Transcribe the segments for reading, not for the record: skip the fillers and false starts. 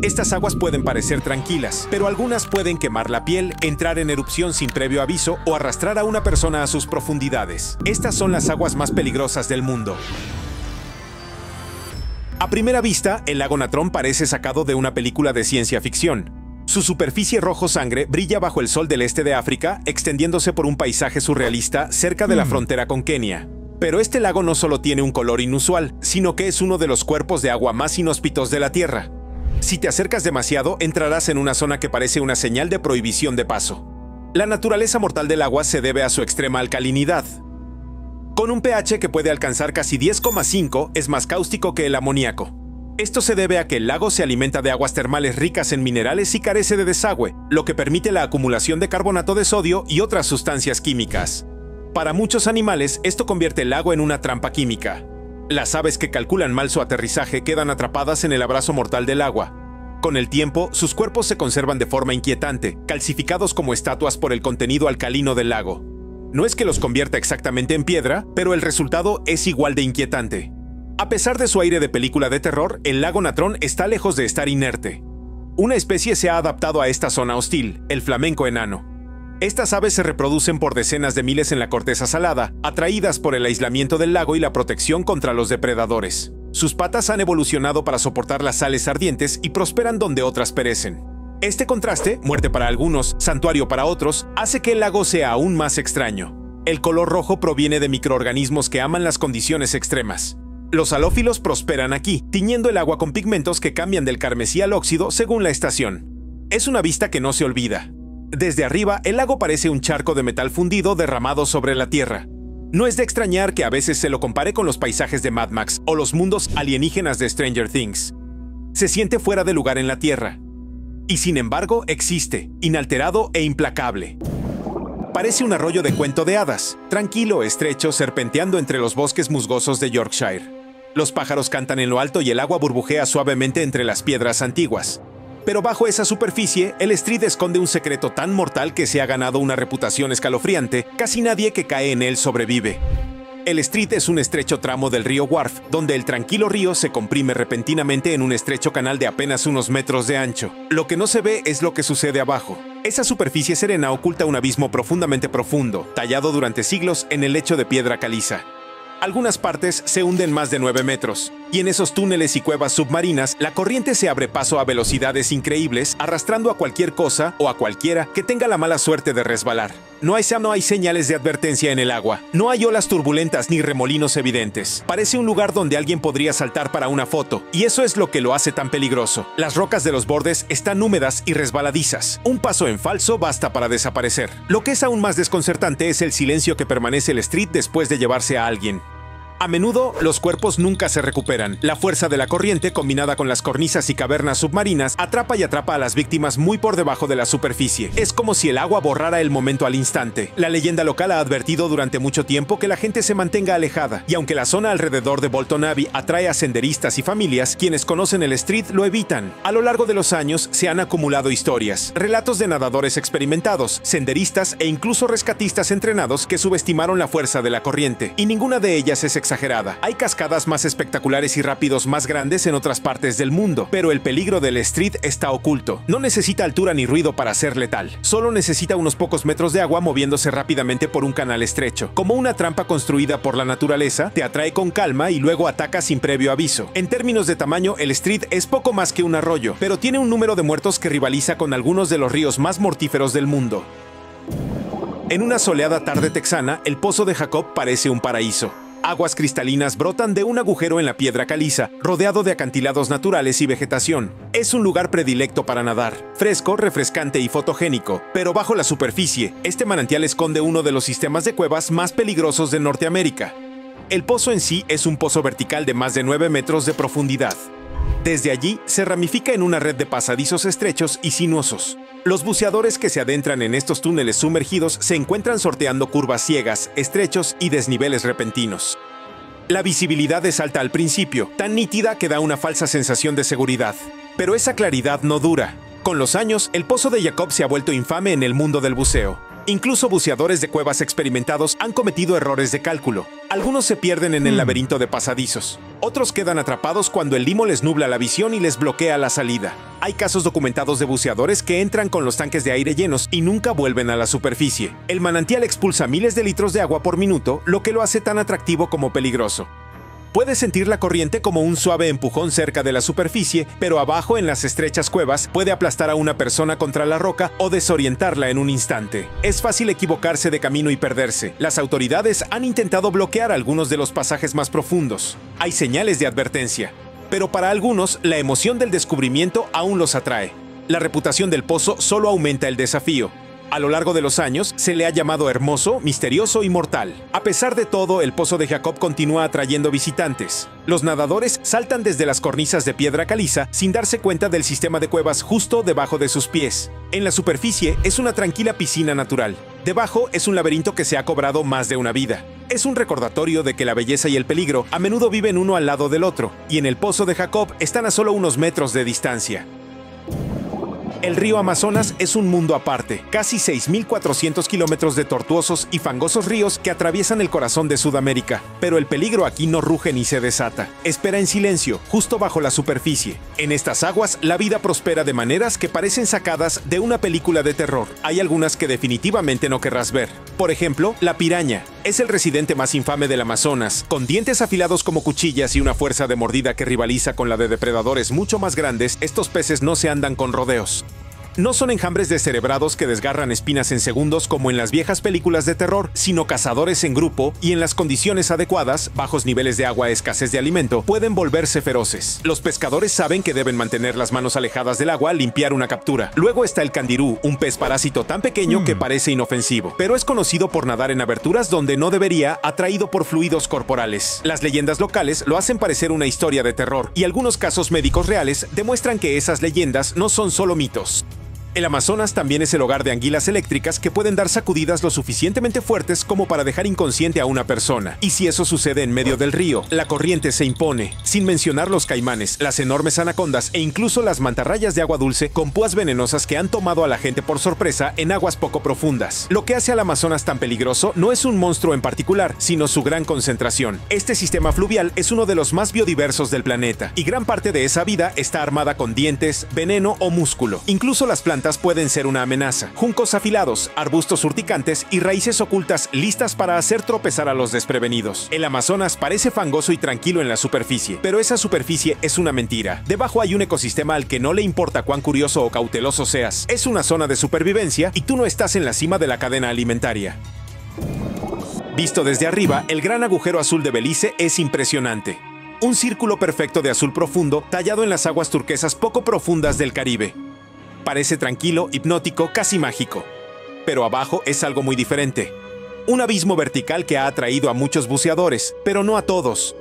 Estas aguas pueden parecer tranquilas, pero algunas pueden quemar la piel, entrar en erupción sin previo aviso o arrastrar a una persona a sus profundidades. Estas son las aguas más peligrosas del mundo. A primera vista, el lago Natron parece sacado de una película de ciencia ficción. Su superficie rojo sangre brilla bajo el sol del este de África, extendiéndose por un paisaje surrealista cerca de la frontera con Kenia. Pero este lago no solo tiene un color inusual, sino que es uno de los cuerpos de agua más inhóspitos de la Tierra. Si te acercas demasiado, entrarás en una zona que parece una señal de prohibición de paso. La naturaleza mortal del agua se debe a su extrema alcalinidad. Con un pH que puede alcanzar casi 10,5, es más cáustico que el amoníaco. Esto se debe a que el lago se alimenta de aguas termales ricas en minerales y carece de desagüe, lo que permite la acumulación de carbonato de sodio y otras sustancias químicas. Para muchos animales, esto convierte el lago en una trampa química. Las aves que calculan mal su aterrizaje quedan atrapadas en el abrazo mortal del agua. Con el tiempo, sus cuerpos se conservan de forma inquietante, calcificados como estatuas por el contenido alcalino del lago. No es que los convierta exactamente en piedra, pero el resultado es igual de inquietante. A pesar de su aire de película de terror, el lago Natron está lejos de estar inerte. Una especie se ha adaptado a esta zona hostil, el flamenco enano. Estas aves se reproducen por decenas de miles en la corteza salada, atraídas por el aislamiento del lago y la protección contra los depredadores. Sus patas han evolucionado para soportar las sales ardientes y prosperan donde otras perecen. Este contraste, muerte para algunos, santuario para otros, hace que el lago sea aún más extraño. El color rojo proviene de microorganismos que aman las condiciones extremas. Los halófilos prosperan aquí, tiñendo el agua con pigmentos que cambian del carmesí al óxido según la estación. Es una vista que no se olvida. Desde arriba, el lago parece un charco de metal fundido derramado sobre la tierra. No es de extrañar que a veces se lo compare con los paisajes de Mad Max o los mundos alienígenas de Stranger Things. Se siente fuera de lugar en la tierra. Y sin embargo, existe, inalterado e implacable. Parece un arroyo de cuento de hadas, tranquilo, estrecho, serpenteando entre los bosques musgosos de Yorkshire. Los pájaros cantan en lo alto y el agua burbujea suavemente entre las piedras antiguas. Pero bajo esa superficie, el Street esconde un secreto tan mortal que se ha ganado una reputación escalofriante, casi nadie que cae en él sobrevive. El Street es un estrecho tramo del río Wharfe, donde el tranquilo río se comprime repentinamente en un estrecho canal de apenas unos metros de ancho. Lo que no se ve es lo que sucede abajo. Esa superficie serena oculta un abismo profundamente profundo, tallado durante siglos en el lecho de piedra caliza. Algunas partes se hunden más de 9 metros, y en esos túneles y cuevas submarinas, la corriente se abre paso a velocidades increíbles, arrastrando a cualquier cosa o a cualquiera que tenga la mala suerte de resbalar. No hay señales de advertencia en el agua, no hay olas turbulentas ni remolinos evidentes. Parece un lugar donde alguien podría saltar para una foto, y eso es lo que lo hace tan peligroso. Las rocas de los bordes están húmedas y resbaladizas. Un paso en falso basta para desaparecer. Lo que es aún más desconcertante es el silencio que permanece el Street después de llevarse a alguien. A menudo, los cuerpos nunca se recuperan. La fuerza de la corriente, combinada con las cornisas y cavernas submarinas, atrapa a las víctimas muy por debajo de la superficie. Es como si el agua borrara el momento al instante. La leyenda local ha advertido durante mucho tiempo que la gente se mantenga alejada, y aunque la zona alrededor de Bolton Abbey atrae a senderistas y familias, quienes conocen el Street lo evitan. A lo largo de los años, se han acumulado historias, relatos de nadadores experimentados, senderistas e incluso rescatistas entrenados que subestimaron la fuerza de la corriente, y ninguna de ellas es exagerada. Hay cascadas más espectaculares y rápidos más grandes en otras partes del mundo, pero el peligro del Street está oculto. No necesita altura ni ruido para ser letal. Solo necesita unos pocos metros de agua moviéndose rápidamente por un canal estrecho. Como una trampa construida por la naturaleza, te atrae con calma y luego ataca sin previo aviso. En términos de tamaño, el Street es poco más que un arroyo, pero tiene un número de muertos que rivaliza con algunos de los ríos más mortíferos del mundo. En una soleada tarde texana, el pozo de Jacob parece un paraíso. Aguas cristalinas brotan de un agujero en la piedra caliza, rodeado de acantilados naturales y vegetación. Es un lugar predilecto para nadar, fresco, refrescante y fotogénico, pero bajo la superficie, este manantial esconde uno de los sistemas de cuevas más peligrosos de Norteamérica. El pozo en sí es un pozo vertical de más de 9 metros de profundidad. Desde allí, se ramifica en una red de pasadizos estrechos y sinuosos. Los buceadores que se adentran en estos túneles sumergidos se encuentran sorteando curvas ciegas, estrechos y desniveles repentinos. La visibilidad es alta al principio, tan nítida que da una falsa sensación de seguridad. Pero esa claridad no dura. Con los años, el pozo de Jacob se ha vuelto infame en el mundo del buceo. Incluso buceadores de cuevas experimentados han cometido errores de cálculo. Algunos se pierden en el laberinto de pasadizos. Otros quedan atrapados cuando el limo les nubla la visión y les bloquea la salida. Hay casos documentados de buceadores que entran con los tanques de aire llenos y nunca vuelven a la superficie. El manantial expulsa miles de litros de agua por minuto, lo que lo hace tan atractivo como peligroso. Puedes sentir la corriente como un suave empujón cerca de la superficie, pero abajo en las estrechas cuevas puede aplastar a una persona contra la roca o desorientarla en un instante. Es fácil equivocarse de camino y perderse. Las autoridades han intentado bloquear algunos de los pasajes más profundos. Hay señales de advertencia. Pero para algunos, la emoción del descubrimiento aún los atrae. La reputación del pozo solo aumenta el desafío. A lo largo de los años, se le ha llamado hermoso, misterioso y mortal. A pesar de todo, el Pozo de Jacob continúa atrayendo visitantes. Los nadadores saltan desde las cornisas de piedra caliza sin darse cuenta del sistema de cuevas justo debajo de sus pies. En la superficie es una tranquila piscina natural. Debajo es un laberinto que se ha cobrado más de una vida. Es un recordatorio de que la belleza y el peligro a menudo viven uno al lado del otro, y en el Pozo de Jacob están a solo unos metros de distancia. El río Amazonas es un mundo aparte, casi 6.400 kilómetros de tortuosos y fangosos ríos que atraviesan el corazón de Sudamérica. Pero el peligro aquí no ruge ni se desata. Espera en silencio, justo bajo la superficie. En estas aguas, la vida prospera de maneras que parecen sacadas de una película de terror. Hay algunas que definitivamente no querrás ver. Por ejemplo, la piraña. Es el residente más infame del Amazonas, con dientes afilados como cuchillas y una fuerza de mordida que rivaliza con la de depredadores mucho más grandes. Estos peces no se andan con rodeos. No son enjambres descerebrados que desgarran espinas en segundos como en las viejas películas de terror, sino cazadores en grupo y en las condiciones adecuadas, bajos niveles de agua, escasez de alimento, pueden volverse feroces. Los pescadores saben que deben mantener las manos alejadas del agua al limpiar una captura. Luego está el candirú, un pez parásito tan pequeño que parece inofensivo, pero es conocido por nadar en aberturas donde no debería, atraído por fluidos corporales. Las leyendas locales lo hacen parecer una historia de terror, y algunos casos médicos reales demuestran que esas leyendas no son solo mitos. El Amazonas también es el hogar de anguilas eléctricas que pueden dar sacudidas lo suficientemente fuertes como para dejar inconsciente a una persona. Y si eso sucede en medio del río, la corriente se impone. Sin mencionar los caimanes, las enormes anacondas e incluso las mantarrayas de agua dulce con púas venenosas que han tomado a la gente por sorpresa en aguas poco profundas. Lo que hace al Amazonas tan peligroso no es un monstruo en particular, sino su gran concentración. Este sistema fluvial es uno de los más biodiversos del planeta, y gran parte de esa vida está armada con dientes, veneno o músculo. Incluso las plantas pueden ser una amenaza. Juncos afilados, arbustos urticantes y raíces ocultas listas para hacer tropezar a los desprevenidos. El Amazonas parece fangoso y tranquilo en la superficie, pero esa superficie es una mentira. Debajo hay un ecosistema al que no le importa cuán curioso o cauteloso seas. Es una zona de supervivencia y tú no estás en la cima de la cadena alimentaria. Visto desde arriba, el gran agujero azul de Belice es impresionante. Un círculo perfecto de azul profundo tallado en las aguas turquesas poco profundas del Caribe. Parece tranquilo, hipnótico, casi mágico. Pero abajo es algo muy diferente. Un abismo vertical que ha atraído a muchos buceadores, pero no a todos.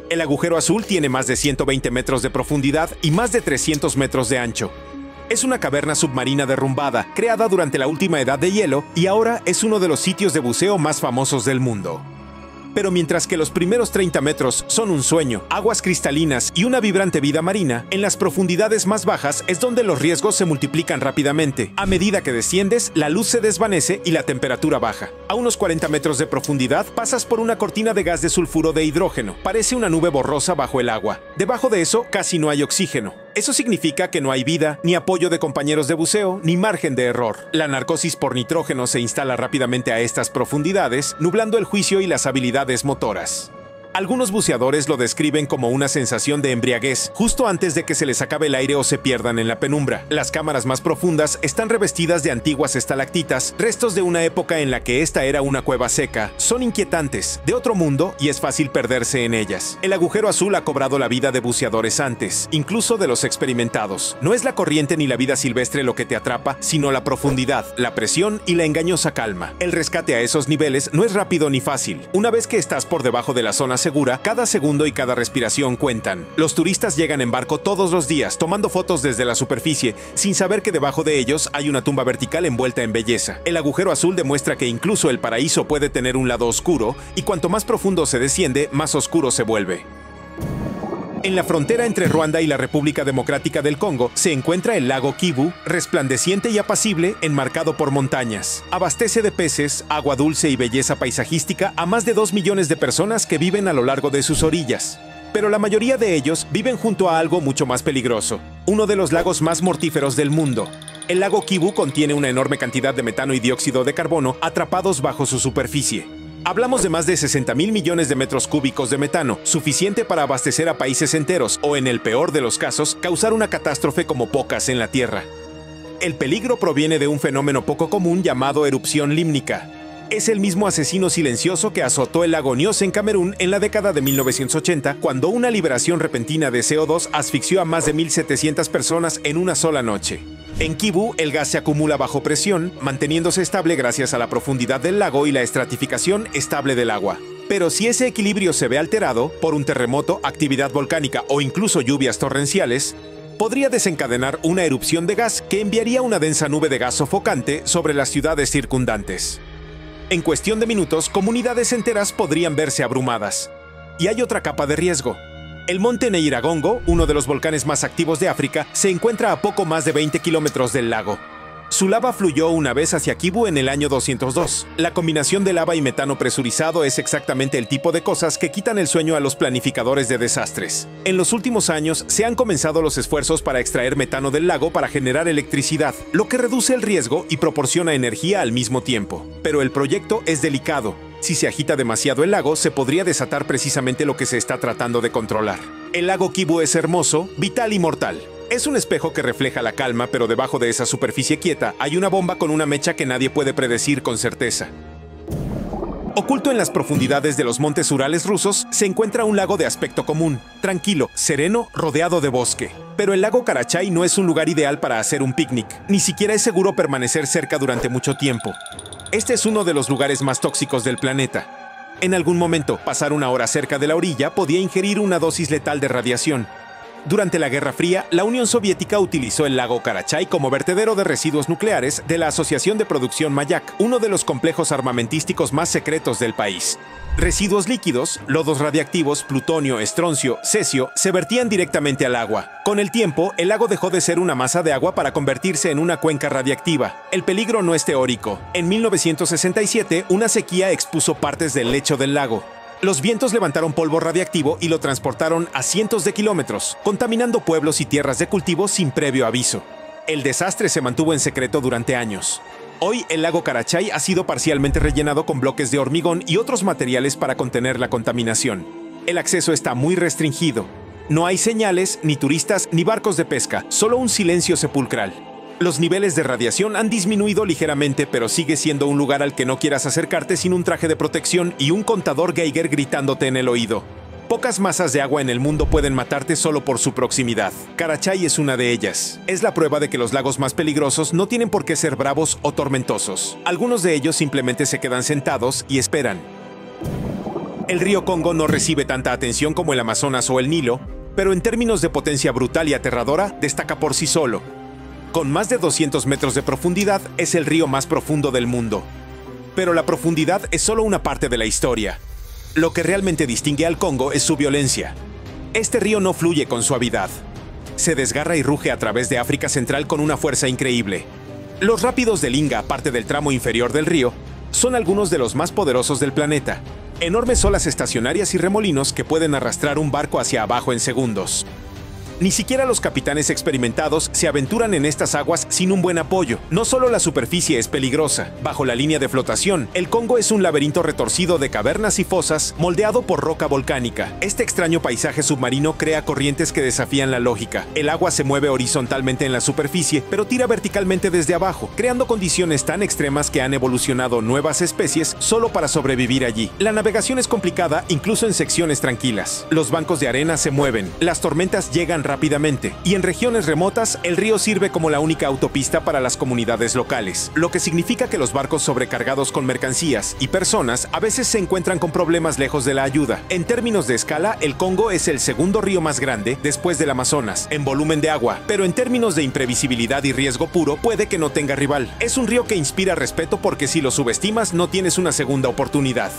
El agujero azul tiene más de 120 metros de profundidad y más de 300 metros de ancho. Es una caverna submarina derrumbada, creada durante la última edad de hielo, y ahora es uno de los sitios de buceo más famosos del mundo. Pero mientras que los primeros 30 metros son un sueño, aguas cristalinas y una vibrante vida marina, en las profundidades más bajas es donde los riesgos se multiplican rápidamente. A medida que desciendes, la luz se desvanece y la temperatura baja. A unos 40 metros de profundidad pasas por una cortina de gas de sulfuro de hidrógeno. Parece una nube borrosa bajo el agua. Debajo de eso casi no hay oxígeno. Eso significa que no hay vida, ni apoyo de compañeros de buceo, ni margen de error. La narcosis por nitrógeno se instala rápidamente a estas profundidades, nublando el juicio y las habilidades motoras. Algunos buceadores lo describen como una sensación de embriaguez, justo antes de que se les acabe el aire o se pierdan en la penumbra. Las cámaras más profundas están revestidas de antiguas estalactitas, restos de una época en la que esta era una cueva seca. Son inquietantes, de otro mundo, y es fácil perderse en ellas. El agujero azul ha cobrado la vida de buceadores antes, incluso de los experimentados. No es la corriente ni la vida silvestre lo que te atrapa, sino la profundidad, la presión y la engañosa calma. El rescate a esos niveles no es rápido ni fácil. Una vez que estás por debajo de la zona segura, cada segundo y cada respiración cuentan. Los turistas llegan en barco todos los días, tomando fotos desde la superficie, sin saber que debajo de ellos hay una tumba vertical envuelta en belleza. El agujero azul demuestra que incluso el paraíso puede tener un lado oscuro, y cuanto más profundo se desciende, más oscuro se vuelve. En la frontera entre Ruanda y la República Democrática del Congo se encuentra el lago Kivu, resplandeciente y apacible, enmarcado por montañas. Abastece de peces, agua dulce y belleza paisajística a más de 2 millones de personas que viven a lo largo de sus orillas. Pero la mayoría de ellos viven junto a algo mucho más peligroso, uno de los lagos más mortíferos del mundo. El lago Kivu contiene una enorme cantidad de metano y dióxido de carbono atrapados bajo su superficie. Hablamos de más de 60.000 millones de metros cúbicos de metano, suficiente para abastecer a países enteros o, en el peor de los casos, causar una catástrofe como pocas en la Tierra. El peligro proviene de un fenómeno poco común llamado erupción límnica. Es el mismo asesino silencioso que azotó el lago Nyos en Camerún en la década de 1980, cuando una liberación repentina de CO2 asfixió a más de 1.700 personas en una sola noche. En Kivu, el gas se acumula bajo presión, manteniéndose estable gracias a la profundidad del lago y la estratificación estable del agua. Pero si ese equilibrio se ve alterado por un terremoto, actividad volcánica o incluso lluvias torrenciales, podría desencadenar una erupción de gas que enviaría una densa nube de gas sofocante sobre las ciudades circundantes. En cuestión de minutos, comunidades enteras podrían verse abrumadas. Y hay otra capa de riesgo. El monte Neiragongo, uno de los volcanes más activos de África, se encuentra a poco más de 20 kilómetros del lago. Su lava fluyó una vez hacia Kivu en el año 202. La combinación de lava y metano presurizado es exactamente el tipo de cosas que quitan el sueño a los planificadores de desastres. En los últimos años se han comenzado los esfuerzos para extraer metano del lago para generar electricidad, lo que reduce el riesgo y proporciona energía al mismo tiempo. Pero el proyecto es delicado. Si se agita demasiado el lago, se podría desatar precisamente lo que se está tratando de controlar. El lago Kivu es hermoso, vital y mortal. Es un espejo que refleja la calma, pero debajo de esa superficie quieta hay una bomba con una mecha que nadie puede predecir con certeza. Oculto en las profundidades de los montes Urales rusos se encuentra un lago de aspecto común, tranquilo, sereno, rodeado de bosque. Pero el lago Karachay no es un lugar ideal para hacer un picnic, ni siquiera es seguro permanecer cerca durante mucho tiempo. Este es uno de los lugares más tóxicos del planeta. En algún momento, pasar una hora cerca de la orilla podía ingerir una dosis letal de radiación. Durante la Guerra Fría, la Unión Soviética utilizó el lago Karachay como vertedero de residuos nucleares de la Asociación de Producción Mayak, uno de los complejos armamentísticos más secretos del país. Residuos líquidos, lodos radiactivos, plutonio, estroncio, cesio, se vertían directamente al agua. Con el tiempo, el lago dejó de ser una masa de agua para convertirse en una cuenca radiactiva. El peligro no es teórico. En 1967, una sequía expuso partes del lecho del lago. Los vientos levantaron polvo radiactivo y lo transportaron a cientos de kilómetros, contaminando pueblos y tierras de cultivo sin previo aviso. El desastre se mantuvo en secreto durante años. Hoy, el lago Karachay ha sido parcialmente rellenado con bloques de hormigón y otros materiales para contener la contaminación. El acceso está muy restringido. No hay señales, ni turistas, ni barcos de pesca, solo un silencio sepulcral. Los niveles de radiación han disminuido ligeramente, pero sigue siendo un lugar al que no quieras acercarte sin un traje de protección y un contador Geiger gritándote en el oído. Pocas masas de agua en el mundo pueden matarte solo por su proximidad. Karachay es una de ellas. Es la prueba de que los lagos más peligrosos no tienen por qué ser bravos o tormentosos. Algunos de ellos simplemente se quedan sentados y esperan. El río Congo no recibe tanta atención como el Amazonas o el Nilo, pero en términos de potencia brutal y aterradora, destaca por sí solo. Con más de 200 metros de profundidad, es el río más profundo del mundo. Pero la profundidad es solo una parte de la historia. Lo que realmente distingue al Congo es su violencia. Este río no fluye con suavidad. Se desgarra y ruge a través de África Central con una fuerza increíble. Los rápidos del Inga, parte del tramo inferior del río, son algunos de los más poderosos del planeta. Enormes olas estacionarias y remolinos que pueden arrastrar un barco hacia abajo en segundos. Ni siquiera los capitanes experimentados se aventuran en estas aguas sin un buen apoyo. No solo la superficie es peligrosa. Bajo la línea de flotación, el Congo es un laberinto retorcido de cavernas y fosas moldeado por roca volcánica. Este extraño paisaje submarino crea corrientes que desafían la lógica. El agua se mueve horizontalmente en la superficie, pero tira verticalmente desde abajo, creando condiciones tan extremas que han evolucionado nuevas especies solo para sobrevivir allí. La navegación es complicada incluso en secciones tranquilas. Los bancos de arena se mueven, las tormentas llegan rápidamente, y en regiones remotas el río sirve como la única autopista para las comunidades locales, lo que significa que los barcos sobrecargados con mercancías y personas a veces se encuentran con problemas lejos de la ayuda. En términos de escala, el Congo es el segundo río más grande después del Amazonas en volumen de agua, pero en términos de imprevisibilidad y riesgo puro puede que no tenga rival. Es un río que inspira respeto porque si lo subestimas no tienes una segunda oportunidad.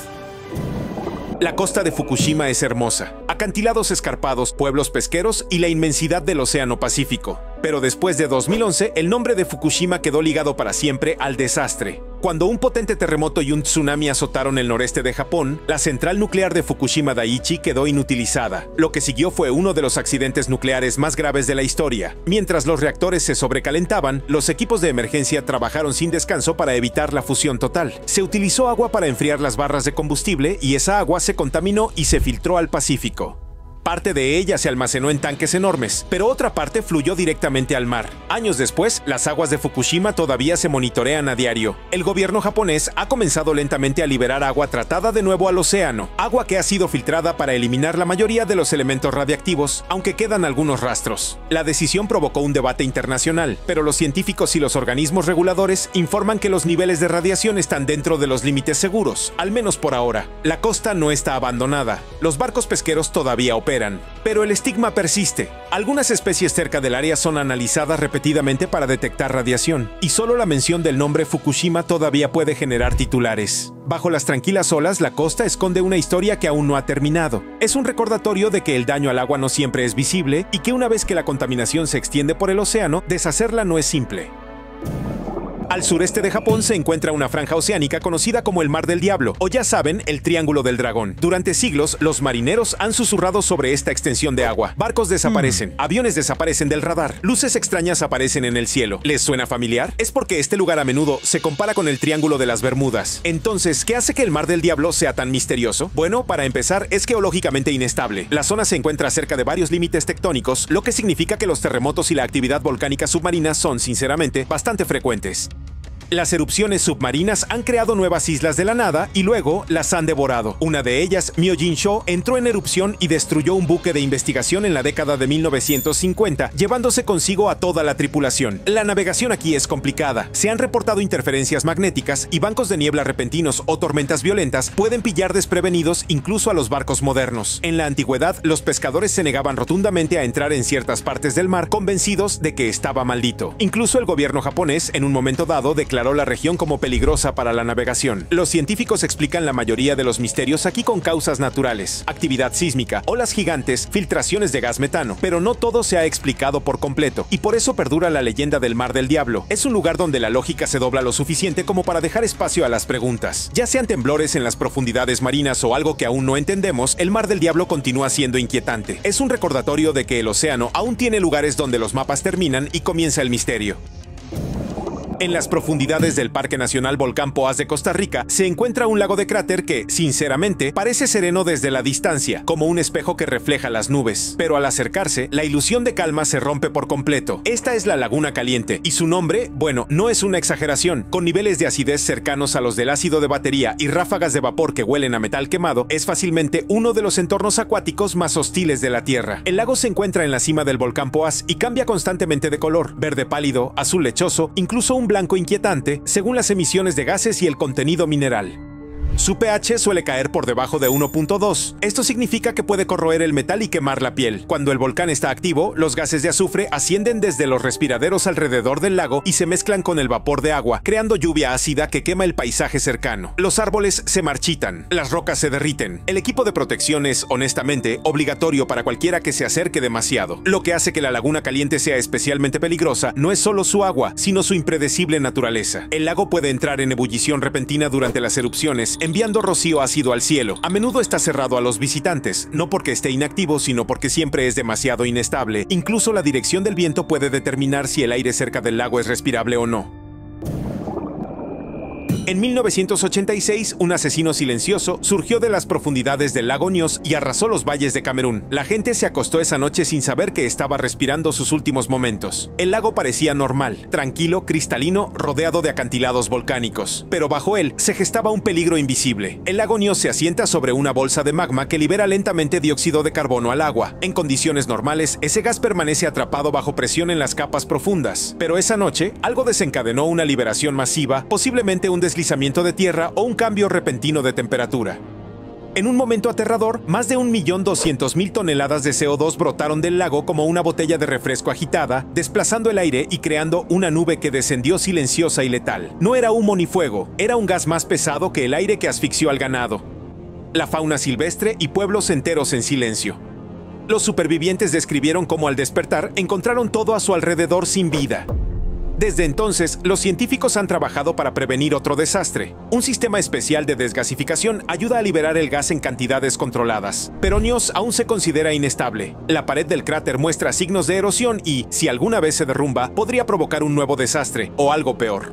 La costa de Fukushima es hermosa. Acantilados escarpados, pueblos pesqueros y la inmensidad del Océano Pacífico. Pero después de 2011, el nombre de Fukushima quedó ligado para siempre al desastre. Cuando un potente terremoto y un tsunami azotaron el noreste de Japón, la central nuclear de Fukushima Daiichi quedó inutilizada. Lo que siguió fue uno de los accidentes nucleares más graves de la historia. Mientras los reactores se sobrecalentaban, los equipos de emergencia trabajaron sin descanso para evitar la fusión total. Se utilizó agua para enfriar las barras de combustible y esa agua se contaminó y se filtró al Pacífico. Parte de ella se almacenó en tanques enormes, pero otra parte fluyó directamente al mar. Años después, las aguas de Fukushima todavía se monitorean a diario. El gobierno japonés ha comenzado lentamente a liberar agua tratada de nuevo al océano, agua que ha sido filtrada para eliminar la mayoría de los elementos radiactivos, aunque quedan algunos rastros. La decisión provocó un debate internacional, pero los científicos y los organismos reguladores informan que los niveles de radiación están dentro de los límites seguros, al menos por ahora. La costa no está abandonada. Los barcos pesqueros todavía operan. Pero el estigma persiste. Algunas especies cerca del área son analizadas repetidamente para detectar radiación, y solo la mención del nombre Fukushima todavía puede generar titulares. Bajo las tranquilas olas, la costa esconde una historia que aún no ha terminado. Es un recordatorio de que el daño al agua no siempre es visible y que una vez que la contaminación se extiende por el océano, deshacerla no es simple. Al sureste de Japón se encuentra una franja oceánica conocida como el Mar del Diablo, o ya saben, el Triángulo del Dragón. Durante siglos, los marineros han susurrado sobre esta extensión de agua. Barcos desaparecen, aviones desaparecen del radar, luces extrañas aparecen en el cielo. ¿Les suena familiar? Es porque este lugar a menudo se compara con el Triángulo de las Bermudas. Entonces, ¿qué hace que el Mar del Diablo sea tan misterioso? Bueno, para empezar, es geológicamente inestable. La zona se encuentra cerca de varios límites tectónicos, lo que significa que los terremotos y la actividad volcánica submarina son, sinceramente, bastante frecuentes. Las erupciones submarinas han creado nuevas islas de la nada y luego las han devorado. Una de ellas, Myojin-sho, entró en erupción y destruyó un buque de investigación en la década de 1950, llevándose consigo a toda la tripulación. La navegación aquí es complicada. Se han reportado interferencias magnéticas y bancos de niebla repentinos o tormentas violentas pueden pillar desprevenidos incluso a los barcos modernos. En la antigüedad, los pescadores se negaban rotundamente a entrar en ciertas partes del mar, convencidos de que estaba maldito. Incluso el gobierno japonés, en un momento dado, declaró la región como peligrosa para la navegación. Los científicos explican la mayoría de los misterios aquí con causas naturales, actividad sísmica, olas gigantes, filtraciones de gas metano, pero no todo se ha explicado por completo, y por eso perdura la leyenda del Mar del Diablo. Es un lugar donde la lógica se dobla lo suficiente como para dejar espacio a las preguntas. Ya sean temblores en las profundidades marinas o algo que aún no entendemos, el Mar del Diablo continúa siendo inquietante. Es un recordatorio de que el océano aún tiene lugares donde los mapas terminan y comienza el misterio. En las profundidades del Parque Nacional Volcán Poás de Costa Rica se encuentra un lago de cráter que, sinceramente, parece sereno desde la distancia, como un espejo que refleja las nubes. Pero al acercarse, la ilusión de calma se rompe por completo. Esta es la Laguna Caliente, y su nombre, bueno, no es una exageración. Con niveles de acidez cercanos a los del ácido de batería y ráfagas de vapor que huelen a metal quemado, es fácilmente uno de los entornos acuáticos más hostiles de la Tierra. El lago se encuentra en la cima del volcán Poás y cambia constantemente de color, verde pálido, azul lechoso, incluso un blanco inquietante, según las emisiones de gases y el contenido mineral. Su pH suele caer por debajo de 1.2. Esto significa que puede corroer el metal y quemar la piel. Cuando el volcán está activo, los gases de azufre ascienden desde los respiraderos alrededor del lago y se mezclan con el vapor de agua, creando lluvia ácida que quema el paisaje cercano. Los árboles se marchitan, las rocas se derriten. El equipo de protección es, honestamente, obligatorio para cualquiera que se acerque demasiado. Lo que hace que la Laguna Caliente sea especialmente peligrosa no es solo su agua, sino su impredecible naturaleza. El lago puede entrar en ebullición repentina durante las erupciones, enviando rocío ácido al cielo. A menudo está cerrado a los visitantes, no porque esté inactivo, sino porque siempre es demasiado inestable. Incluso la dirección del viento puede determinar si el aire cerca del lago es respirable o no. En 1986, un asesino silencioso surgió de las profundidades del lago Nyos y arrasó los valles de Camerún. La gente se acostó esa noche sin saber que estaba respirando sus últimos momentos. El lago parecía normal, tranquilo, cristalino, rodeado de acantilados volcánicos. Pero bajo él se gestaba un peligro invisible. El lago Nyos se asienta sobre una bolsa de magma que libera lentamente dióxido de carbono al agua. En condiciones normales, ese gas permanece atrapado bajo presión en las capas profundas. Pero esa noche, algo desencadenó una liberación masiva, posiblemente un deslizamiento de tierra o un cambio repentino de temperatura. En un momento aterrador, más de 1.200.000 toneladas de CO2 brotaron del lago como una botella de refresco agitada, desplazando el aire y creando una nube que descendió silenciosa y letal. No era humo ni fuego, era un gas más pesado que el aire que asfixió al ganado. la fauna silvestre y pueblos enteros en silencio. Los supervivientes describieron cómo al despertar encontraron todo a su alrededor sin vida. Desde entonces, los científicos han trabajado para prevenir otro desastre. Un sistema especial de desgasificación ayuda a liberar el gas en cantidades controladas. Pero Nios aún se considera inestable. La pared del cráter muestra signos de erosión y, si alguna vez se derrumba, podría provocar un nuevo desastre o algo peor.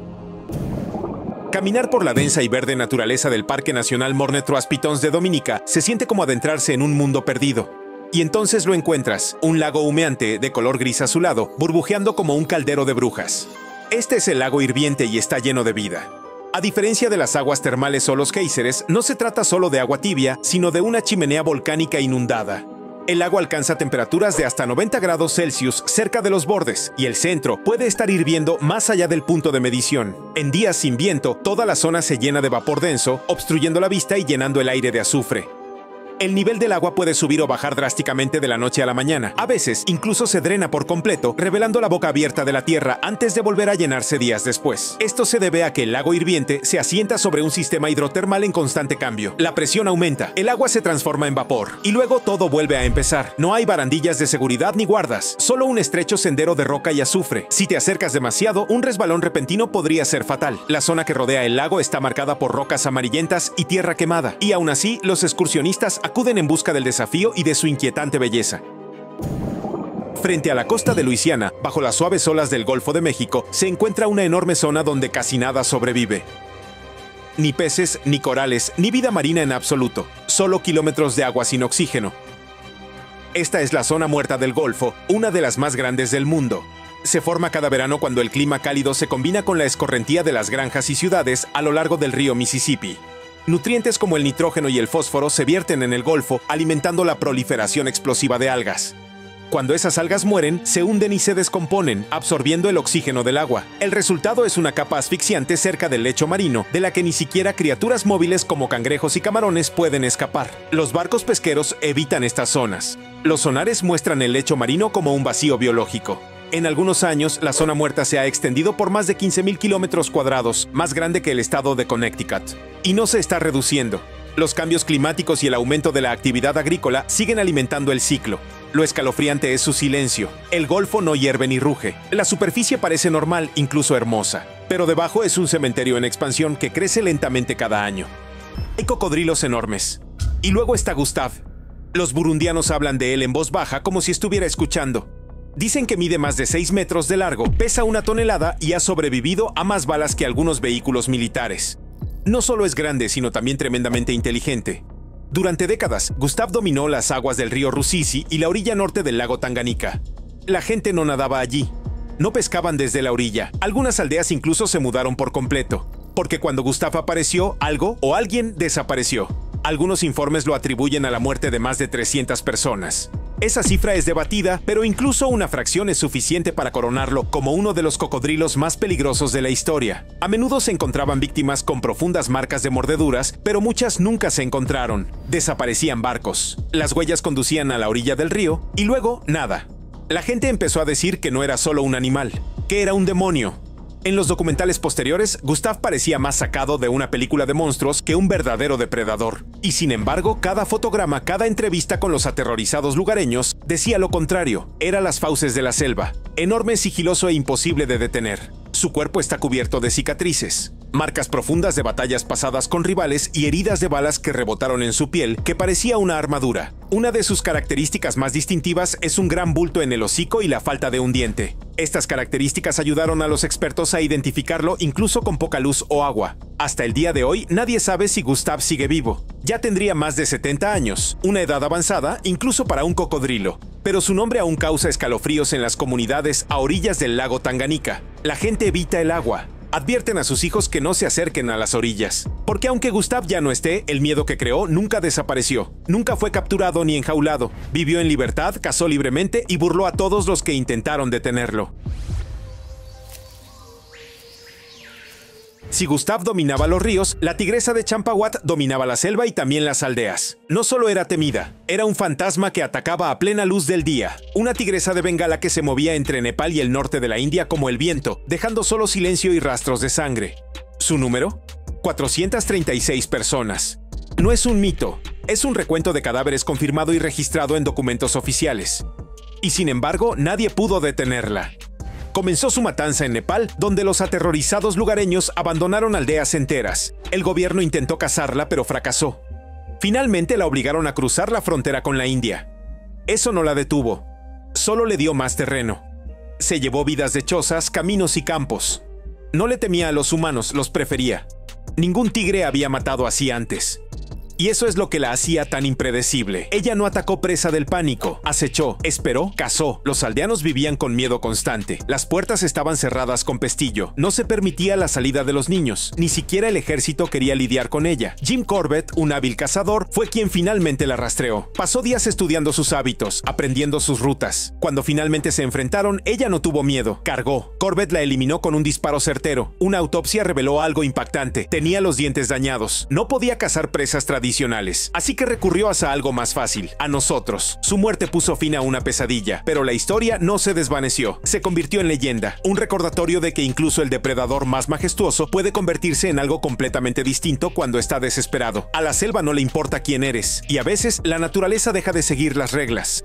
Caminar por la densa y verde naturaleza del Parque Nacional Morne Trois Pitons de Dominica se siente como adentrarse en un mundo perdido. Y entonces lo encuentras, un lago humeante de color gris azulado, burbujeando como un caldero de brujas. Este es el lago hirviente y está lleno de vida. A diferencia de las aguas termales o los géiseres, no se trata solo de agua tibia, sino de una chimenea volcánica inundada. El lago alcanza temperaturas de hasta 90 grados Celsius cerca de los bordes, y el centro puede estar hirviendo más allá del punto de medición. En días sin viento, toda la zona se llena de vapor denso, obstruyendo la vista y llenando el aire de azufre. El nivel del agua puede subir o bajar drásticamente de la noche a la mañana. A veces, incluso se drena por completo, revelando la boca abierta de la tierra antes de volver a llenarse días después. Esto se debe a que el lago hirviente se asienta sobre un sistema hidrotermal en constante cambio. La presión aumenta, el agua se transforma en vapor, y luego todo vuelve a empezar. No hay barandillas de seguridad ni guardas, solo un estrecho sendero de roca y azufre. Si te acercas demasiado, un resbalón repentino podría ser fatal. La zona que rodea el lago está marcada por rocas amarillentas y tierra quemada, y aún así, los excursionistas acuden en busca del desafío y de su inquietante belleza. Frente a la costa de Luisiana, bajo las suaves olas del Golfo de México, se encuentra una enorme zona donde casi nada sobrevive. Ni peces, ni corales, ni vida marina en absoluto, solo kilómetros de agua sin oxígeno. Esta es la zona muerta del Golfo, una de las más grandes del mundo. Se forma cada verano cuando el clima cálido se combina con la escorrentía de las granjas y ciudades a lo largo del río Mississippi. Nutrientes como el nitrógeno y el fósforo se vierten en el Golfo, alimentando la proliferación explosiva de algas. Cuando esas algas mueren, se hunden y se descomponen, absorbiendo el oxígeno del agua. El resultado es una capa asfixiante cerca del lecho marino, de la que ni siquiera criaturas móviles como cangrejos y camarones pueden escapar. Los barcos pesqueros evitan estas zonas. Los sonares muestran el lecho marino como un vacío biológico. En algunos años, la zona muerta se ha extendido por más de 15.000 kilómetros cuadrados, más grande que el estado de Connecticut. Y no se está reduciendo. Los cambios climáticos y el aumento de la actividad agrícola siguen alimentando el ciclo. Lo escalofriante es su silencio. El Golfo no hierve ni ruge. La superficie parece normal, incluso hermosa. Pero debajo es un cementerio en expansión que crece lentamente cada año. Hay cocodrilos enormes. Y luego está Gustav. Los burundianos hablan de él en voz baja como si estuviera escuchando. Dicen que mide más de 6 metros de largo, pesa 1 tonelada y ha sobrevivido a más balas que algunos vehículos militares. No solo es grande, sino también tremendamente inteligente. Durante décadas, Gustav dominó las aguas del río Rusizi y la orilla norte del lago Tanganika. La gente no nadaba allí. No pescaban desde la orilla. Algunas aldeas incluso se mudaron por completo. Porque cuando Gustav apareció, algo o alguien desapareció. Algunos informes lo atribuyen a la muerte de más de 300 personas. Esa cifra es debatida, pero incluso una fracción es suficiente para coronarlo como uno de los cocodrilos más peligrosos de la historia. A menudo se encontraban víctimas con profundas marcas de mordeduras, pero muchas nunca se encontraron. Desaparecían barcos. Las huellas conducían a la orilla del río y luego nada. La gente empezó a decir que no era solo un animal, que era un demonio. En los documentales posteriores, Gustav parecía más sacado de una película de monstruos que un verdadero depredador. Y sin embargo, cada fotograma, cada entrevista con los aterrorizados lugareños decía lo contrario. Era las fauces de la selva, enorme, sigiloso e imposible de detener. Su cuerpo está cubierto de cicatrices, marcas profundas de batallas pasadas con rivales y heridas de balas que rebotaron en su piel, que parecía una armadura. Una de sus características más distintivas es un gran bulto en el hocico y la falta de un diente. Estas características ayudaron a los expertos a identificarlo incluso con poca luz o agua. Hasta el día de hoy, nadie sabe si Gustav sigue vivo. Ya tendría más de 70 años, una edad avanzada incluso para un cocodrilo. Pero su nombre aún causa escalofríos en las comunidades a orillas del lago Tanganika. La gente evita el agua. Advierten a sus hijos que no se acerquen a las orillas. Porque aunque Gustav ya no esté, el miedo que creó nunca desapareció. Nunca fue capturado ni enjaulado. Vivió en libertad, cazó libremente y burló a todos los que intentaron detenerlo. Si Gustav dominaba los ríos, la tigresa de Champawat dominaba la selva y también las aldeas. No solo era temida, era un fantasma que atacaba a plena luz del día. Una tigresa de Bengala que se movía entre Nepal y el norte de la India como el viento, dejando solo silencio y rastros de sangre. ¿Su número? 436 personas. No es un mito, es un recuento de cadáveres confirmado y registrado en documentos oficiales. Y sin embargo, nadie pudo detenerla. Comenzó su matanza en Nepal, donde los aterrorizados lugareños abandonaron aldeas enteras. El gobierno intentó cazarla, pero fracasó. Finalmente la obligaron a cruzar la frontera con la India. Eso no la detuvo, solo le dio más terreno. Se llevó vidas de chozas, caminos y campos. No le temía a los humanos, los prefería. Ningún tigre había matado así antes. Y eso es lo que la hacía tan impredecible. Ella no atacó presa del pánico, acechó, esperó, cazó. Los aldeanos vivían con miedo constante. Las puertas estaban cerradas con pestillo. No se permitía la salida de los niños. Ni siquiera el ejército quería lidiar con ella. Jim Corbett, un hábil cazador, fue quien finalmente la rastreó. Pasó días estudiando sus hábitos, aprendiendo sus rutas. Cuando finalmente se enfrentaron, ella no tuvo miedo. Cargó. Corbett la eliminó con un disparo certero. Una autopsia reveló algo impactante. Tenía los dientes dañados. No podía cazar presas tradicionales. Así que recurrió hacia algo más fácil, a nosotros. Su muerte puso fin a una pesadilla, pero la historia no se desvaneció. Se convirtió en leyenda, un recordatorio de que incluso el depredador más majestuoso puede convertirse en algo completamente distinto cuando está desesperado. A la selva no le importa quién eres, y a veces la naturaleza deja de seguir las reglas.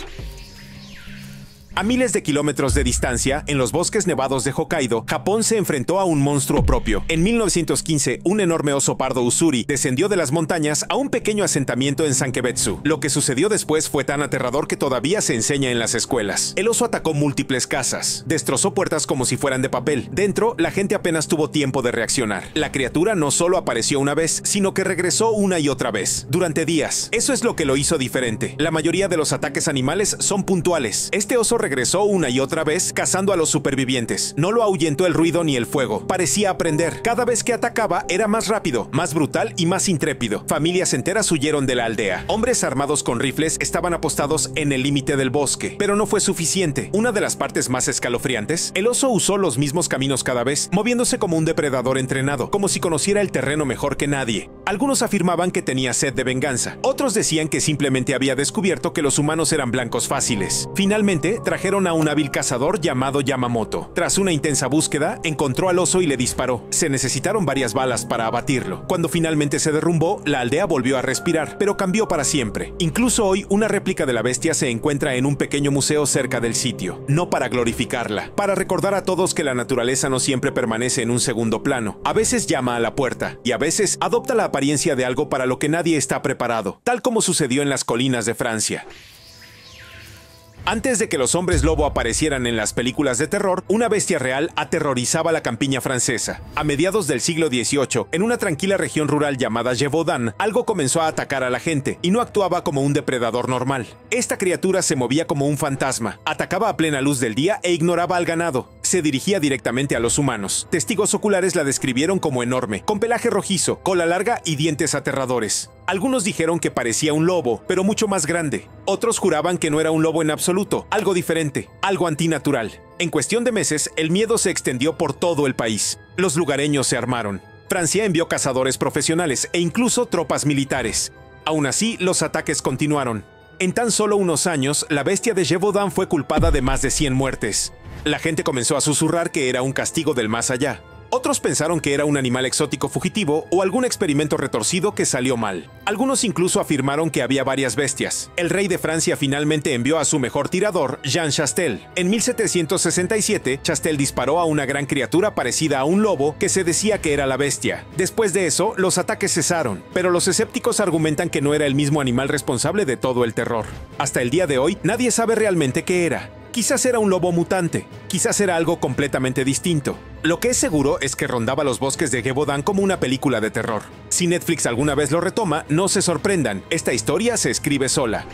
A miles de kilómetros de distancia, en los bosques nevados de Hokkaido, Japón se enfrentó a un monstruo propio. En 1915, un enorme oso pardo usuri descendió de las montañas a un pequeño asentamiento en Sankebetsu. Lo que sucedió después fue tan aterrador que todavía se enseña en las escuelas. El oso atacó múltiples casas, destrozó puertas como si fueran de papel. Dentro, la gente apenas tuvo tiempo de reaccionar. La criatura no solo apareció una vez, sino que regresó una y otra vez, durante días. Eso es lo que lo hizo diferente. La mayoría de los ataques animales son puntuales. Este oso regresó una y otra vez cazando a los supervivientes. No lo ahuyentó el ruido ni el fuego. Parecía aprender. Cada vez que atacaba era más rápido, más brutal y más intrépido. Familias enteras huyeron de la aldea. Hombres armados con rifles estaban apostados en el límite del bosque. Pero no fue suficiente. Una de las partes más escalofriantes, el oso usó los mismos caminos cada vez, moviéndose como un depredador entrenado, como si conociera el terreno mejor que nadie. Algunos afirmaban que tenía sed de venganza. Otros decían que simplemente había descubierto que los humanos eran blancos fáciles. Finalmente, trajeron a un hábil cazador llamado Yamamoto. Tras una intensa búsqueda, encontró al oso y le disparó. Se necesitaron varias balas para abatirlo. Cuando finalmente se derrumbó, la aldea volvió a respirar, pero cambió para siempre. Incluso hoy, una réplica de la bestia se encuentra en un pequeño museo cerca del sitio. No para glorificarla, para recordar a todos que la naturaleza no siempre permanece en un segundo plano. A veces llama a la puerta, y a veces adopta la apariencia de algo para lo que nadie está preparado, tal como sucedió en las colinas de Francia. Antes de que los hombres lobo aparecieran en las películas de terror, una bestia real aterrorizaba la campiña francesa. A mediados del siglo XVIII, en una tranquila región rural llamada Gévaudan, algo comenzó a atacar a la gente, y no actuaba como un depredador normal. Esta criatura se movía como un fantasma, atacaba a plena luz del día e ignoraba al ganado. Se dirigía directamente a los humanos. Testigos oculares la describieron como enorme, con pelaje rojizo, cola larga y dientes aterradores. Algunos dijeron que parecía un lobo, pero mucho más grande. Otros juraban que no era un lobo en absoluto, algo diferente, algo antinatural. En cuestión de meses, el miedo se extendió por todo el país. Los lugareños se armaron. Francia envió cazadores profesionales e incluso tropas militares. Aún así, los ataques continuaron. En tan solo unos años, la bestia de Gévaudan fue culpada de más de 100 muertes. La gente comenzó a susurrar que era un castigo del más allá. Otros pensaron que era un animal exótico fugitivo o algún experimento retorcido que salió mal. Algunos incluso afirmaron que había varias bestias. El rey de Francia finalmente envió a su mejor tirador, Jean Chastel. En 1767, Chastel disparó a una gran criatura parecida a un lobo que se decía que era la bestia. Después de eso, los ataques cesaron, pero los escépticos argumentan que no era el mismo animal responsable de todo el terror. Hasta el día de hoy, nadie sabe realmente qué era. Quizás era un lobo mutante, quizás era algo completamente distinto. Lo que es seguro es que rondaba los bosques de Gévaudan como una película de terror. Si Netflix alguna vez lo retoma, no se sorprendan, esta historia se escribe sola.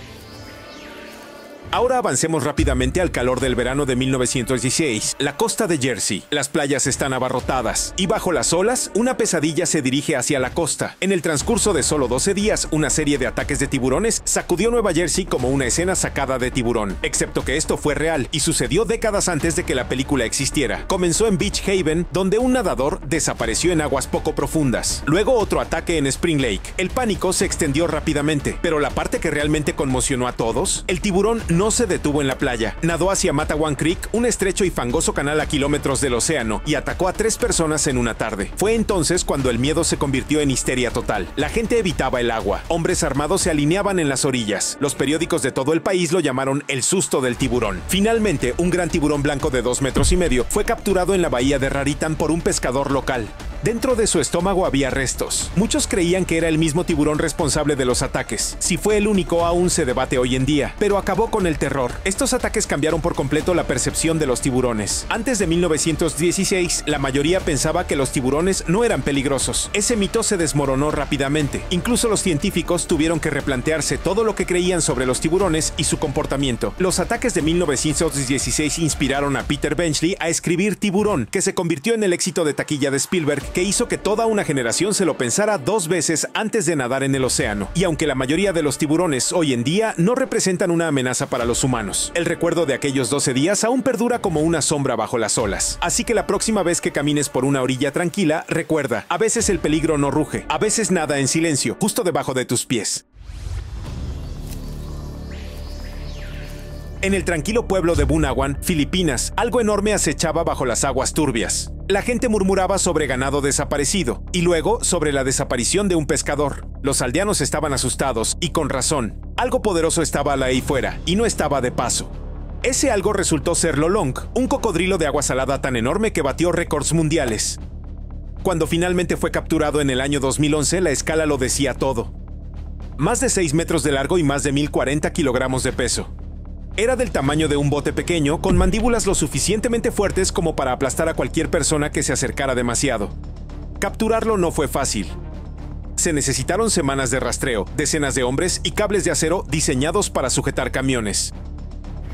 Ahora avancemos rápidamente al calor del verano de 1916, la costa de Jersey. Las playas están abarrotadas y bajo las olas, una pesadilla se dirige hacia la costa. En el transcurso de solo 12 días, una serie de ataques de tiburones sacudió Nueva Jersey como una escena sacada de Tiburón. Excepto que esto fue real y sucedió décadas antes de que la película existiera. Comenzó en Beach Haven, donde un nadador desapareció en aguas poco profundas. Luego otro ataque en Spring Lake. El pánico se extendió rápidamente, pero la parte que realmente conmocionó a todos, el tiburón no se detuvo en la playa. Nadó hacia Matawan Creek, un estrecho y fangoso canal a kilómetros del océano, y atacó a 3 personas en una tarde. Fue entonces cuando el miedo se convirtió en histeria total. La gente evitaba el agua. Hombres armados se alineaban en las orillas. Los periódicos de todo el país lo llamaron el susto del tiburón. Finalmente, un gran tiburón blanco de 2,5 metros fue capturado en la bahía de Raritan por un pescador local. Dentro de su estómago había restos. Muchos creían que era el mismo tiburón responsable de los ataques. Si fue el único aún se debate hoy en día, pero acabó con el terror. Estos ataques cambiaron por completo la percepción de los tiburones. Antes de 1916, la mayoría pensaba que los tiburones no eran peligrosos. Ese mito se desmoronó rápidamente. Incluso los científicos tuvieron que replantearse todo lo que creían sobre los tiburones y su comportamiento. Los ataques de 1916 inspiraron a Peter Benchley a escribir Tiburón, que se convirtió en el éxito de taquilla de Spielberg, que hizo que toda una generación se lo pensara 2 veces antes de nadar en el océano. Y aunque la mayoría de los tiburones hoy en día no representan una amenaza para los humanos, el recuerdo de aquellos 12 días aún perdura como una sombra bajo las olas. Así que la próxima vez que camines por una orilla tranquila, recuerda, a veces el peligro no ruge, a veces nada en silencio, justo debajo de tus pies. En el tranquilo pueblo de Bunawan, Filipinas, algo enorme acechaba bajo las aguas turbias. La gente murmuraba sobre ganado desaparecido, y luego sobre la desaparición de un pescador. Los aldeanos estaban asustados, y con razón. Algo poderoso estaba ahí fuera, y no estaba de paso. Ese algo resultó ser Lolong, un cocodrilo de agua salada tan enorme que batió récords mundiales. Cuando finalmente fue capturado en el año 2011, la escala lo decía todo. Más de 6 metros de largo y más de 1.040 kilogramos de peso. Era del tamaño de un bote pequeño, con mandíbulas lo suficientemente fuertes como para aplastar a cualquier persona que se acercara demasiado. Capturarlo no fue fácil. Se necesitaron semanas de rastreo, decenas de hombres y cables de acero diseñados para sujetar camiones.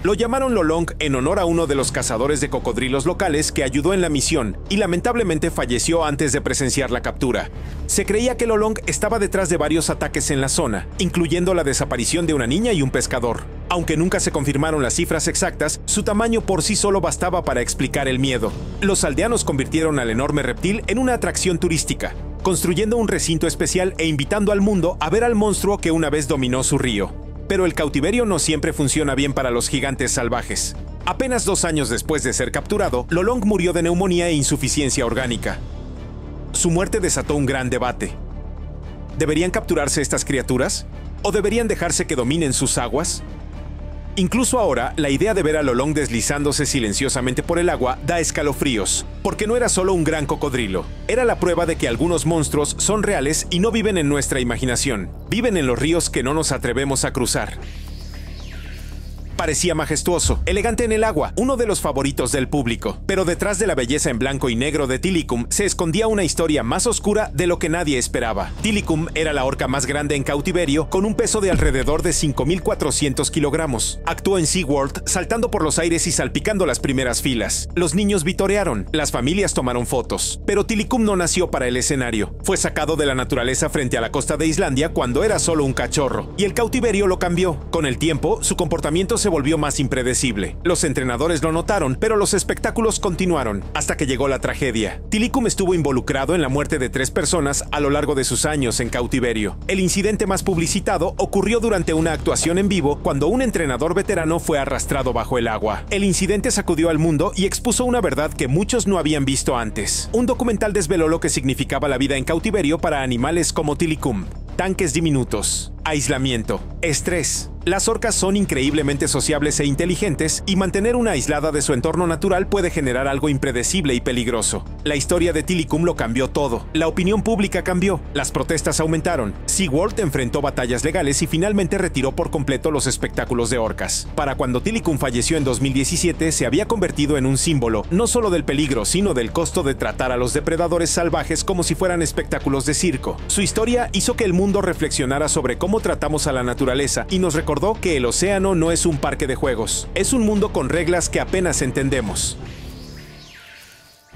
Lo llamaron Lolong en honor a uno de los cazadores de cocodrilos locales que ayudó en la misión y lamentablemente falleció antes de presenciar la captura. Se creía que Lolong estaba detrás de varios ataques en la zona, incluyendo la desaparición de una niña y un pescador. Aunque nunca se confirmaron las cifras exactas, su tamaño por sí solo bastaba para explicar el miedo. Los aldeanos convirtieron al enorme reptil en una atracción turística, construyendo un recinto especial e invitando al mundo a ver al monstruo que una vez dominó su río. Pero el cautiverio no siempre funciona bien para los gigantes salvajes. Apenas 2 años después de ser capturado, Lolong murió de neumonía e insuficiencia orgánica. Su muerte desató un gran debate. ¿Deberían capturarse estas criaturas? ¿O deberían dejarse que dominen sus aguas? Incluso ahora, la idea de ver a Lolong deslizándose silenciosamente por el agua da escalofríos, porque no era solo un gran cocodrilo. Era la prueba de que algunos monstruos son reales y no viven en nuestra imaginación. Viven en los ríos que no nos atrevemos a cruzar. Parecía majestuoso, elegante en el agua, uno de los favoritos del público. Pero detrás de la belleza en blanco y negro de Tilikum se escondía una historia más oscura de lo que nadie esperaba. Tilikum era la orca más grande en cautiverio, con un peso de alrededor de 5.400 kilogramos. Actuó en SeaWorld, saltando por los aires y salpicando las primeras filas. Los niños vitorearon, las familias tomaron fotos. Pero Tilikum no nació para el escenario. Fue sacado de la naturaleza frente a la costa de Islandia cuando era solo un cachorro. Y el cautiverio lo cambió. Con el tiempo, su comportamiento se volvió más impredecible. Los entrenadores lo notaron, pero los espectáculos continuaron, hasta que llegó la tragedia. Tilikum estuvo involucrado en la muerte de 3 personas a lo largo de sus años en cautiverio. El incidente más publicitado ocurrió durante una actuación en vivo cuando un entrenador veterano fue arrastrado bajo el agua. El incidente sacudió al mundo y expuso una verdad que muchos no habían visto antes. Un documental desveló lo que significaba la vida en cautiverio para animales como Tilikum. Tanques diminutos, aislamiento, estrés. Las orcas son increíblemente sociables e inteligentes, y mantener una aislada de su entorno natural puede generar algo impredecible y peligroso. La historia de Tilikum lo cambió todo. La opinión pública cambió, las protestas aumentaron. SeaWorld enfrentó batallas legales y finalmente retiró por completo los espectáculos de orcas. Para cuando Tilikum falleció en 2017, se había convertido en un símbolo, no solo del peligro, sino del costo de tratar a los depredadores salvajes como si fueran espectáculos de circo. Su historia hizo que el mundo reflexionara sobre cómo tratamos a la naturaleza y nos recordó que el océano no es un parque de juegos, es un mundo con reglas que apenas entendemos.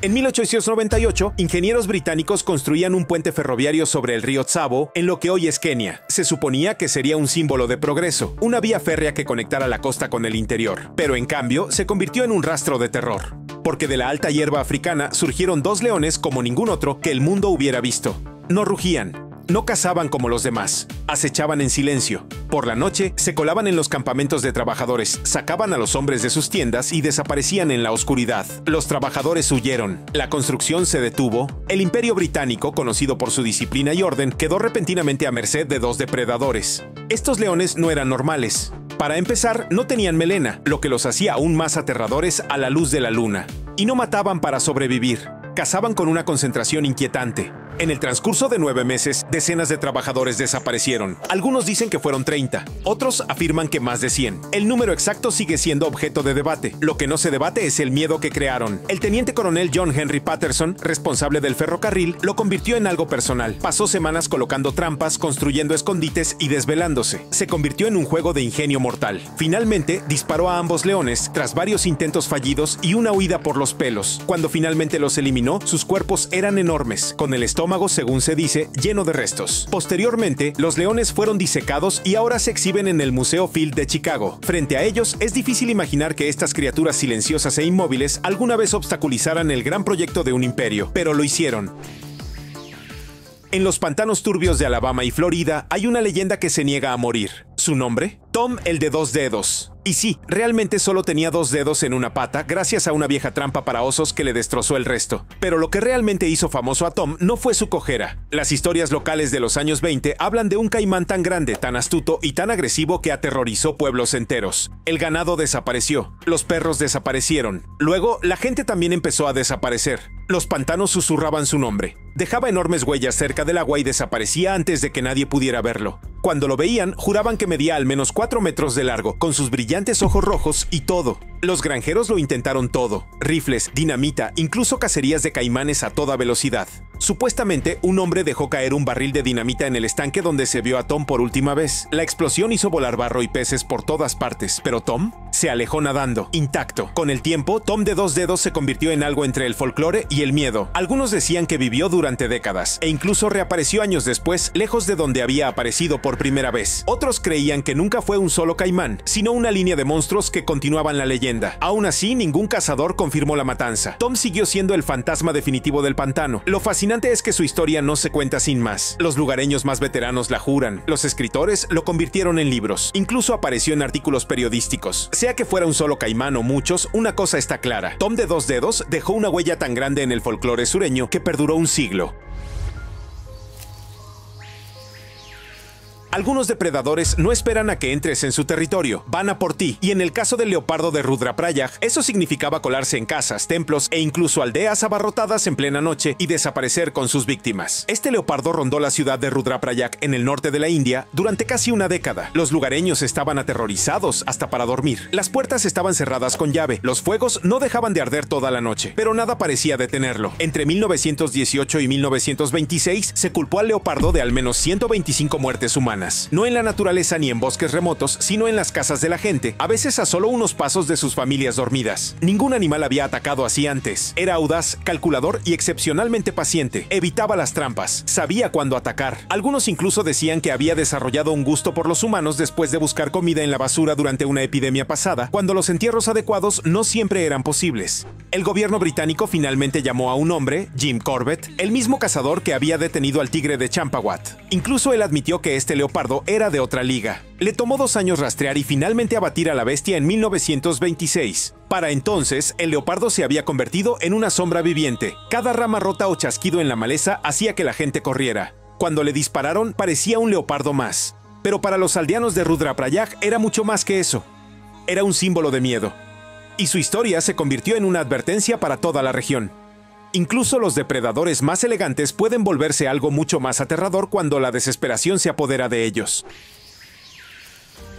En 1898, ingenieros británicos construían un puente ferroviario sobre el río Tsavo, en lo que hoy es Kenia. Se suponía que sería un símbolo de progreso, una vía férrea que conectara la costa con el interior. Pero en cambio, se convirtió en un rastro de terror, porque de la alta hierba africana surgieron 2 leones como ningún otro que el mundo hubiera visto. No rugían, No cazaban como los demás, acechaban en silencio. Por la noche, se colaban en los campamentos de trabajadores, sacaban a los hombres de sus tiendas y desaparecían en la oscuridad. Los trabajadores huyeron, la construcción se detuvo, el Imperio Británico, conocido por su disciplina y orden, quedó repentinamente a merced de dos depredadores. Estos leones no eran normales. Para empezar, no tenían melena, lo que los hacía aún más aterradores a la luz de la luna. Y no mataban para sobrevivir, cazaban con una concentración inquietante. En el transcurso de 9 meses, decenas de trabajadores desaparecieron. Algunos dicen que fueron 30, otros afirman que más de 100. El número exacto sigue siendo objeto de debate. Lo que no se debate es el miedo que crearon. El teniente coronel John Henry Patterson, responsable del ferrocarril, lo convirtió en algo personal. Pasó semanas colocando trampas, construyendo escondites y desvelándose. Se convirtió en un juego de ingenio mortal. Finalmente, disparó a ambos leones tras varios intentos fallidos y una huida por los pelos. Cuando finalmente los eliminó, sus cuerpos eran enormes, con el estómago, según se dice, lleno de restos. Posteriormente, los leones fueron disecados y ahora se exhiben en el Museo Field de Chicago. Frente a ellos, es difícil imaginar que estas criaturas silenciosas e inmóviles alguna vez obstaculizaran el gran proyecto de un imperio, pero lo hicieron. En los pantanos turbios de Alabama y Florida hay una leyenda que se niega a morir. ¿Su nombre? Tom el de 2 dedos. Y sí, realmente solo tenía 2 dedos en una pata gracias a una vieja trampa para osos que le destrozó el resto. Pero lo que realmente hizo famoso a Tom no fue su cojera. Las historias locales de los años 20 hablan de un caimán tan grande, tan astuto y tan agresivo que aterrorizó pueblos enteros. El ganado desapareció, los perros desaparecieron. Luego, la gente también empezó a desaparecer. Los pantanos susurraban su nombre. Dejaba enormes huellas cerca del agua y desaparecía antes de que nadie pudiera verlo. Cuando lo veían, juraban que medía al menos 4 metros de largo, con sus brillantes ojos rojos y todo. Los granjeros lo intentaron todo: rifles, dinamita, incluso cacerías de caimanes a toda velocidad. Supuestamente, un hombre dejó caer un barril de dinamita en el estanque donde se vio a Tom por última vez. La explosión hizo volar barro y peces por todas partes, pero Tom se alejó nadando, intacto. Con el tiempo, Tom de 2 dedos se convirtió en algo entre el folclore y el miedo. Algunos decían que vivió durante décadas, e incluso reapareció años después, lejos de donde había aparecido por primera vez. Otros creían que nunca fue un solo caimán, sino una línea de monstruos que continuaban la leyenda. Aún así, ningún cazador confirmó la matanza. Tom siguió siendo el fantasma definitivo del pantano. Lo fascinante es que su historia no se cuenta sin más. Los lugareños más veteranos la juran. Los escritores lo convirtieron en libros. Incluso apareció en artículos periodísticos. Sea que fuera un solo caimán o muchos, una cosa está clara: Tom de 2 dedos dejó una huella tan grande en el folclore sureño que perduró un siglo. Algunos depredadores no esperan a que entres en su territorio, van a por ti, y en el caso del leopardo de Rudraprayag, eso significaba colarse en casas, templos e incluso aldeas abarrotadas en plena noche y desaparecer con sus víctimas. Este leopardo rondó la ciudad de Rudraprayag en el norte de la India durante casi una década. Los lugareños estaban aterrorizados hasta para dormir. Las puertas estaban cerradas con llave, los fuegos no dejaban de arder toda la noche, pero nada parecía detenerlo. Entre 1918 y 1926 se culpó al leopardo de al menos 125 muertes humanas. No en la naturaleza ni en bosques remotos, sino en las casas de la gente, a veces a solo unos pasos de sus familias dormidas. Ningún animal había atacado así antes. Era audaz, calculador y excepcionalmente paciente. Evitaba las trampas. Sabía cuándo atacar. Algunos incluso decían que había desarrollado un gusto por los humanos después de buscar comida en la basura durante una epidemia pasada, cuando los entierros adecuados no siempre eran posibles. El gobierno británico finalmente llamó a un hombre, Jim Corbett, el mismo cazador que había detenido al tigre de Champawat. Incluso él admitió que este leopardo era de otra liga. Le tomó 2 años rastrear y finalmente abatir a la bestia en 1926. Para entonces, el leopardo se había convertido en una sombra viviente. Cada rama rota o chasquido en la maleza hacía que la gente corriera. Cuando le dispararon, parecía un leopardo más. Pero para los aldeanos de Rudraprayag era mucho más que eso. Era un símbolo de miedo. Y su historia se convirtió en una advertencia para toda la región. Incluso los depredadores más elegantes pueden volverse algo mucho más aterrador cuando la desesperación se apodera de ellos.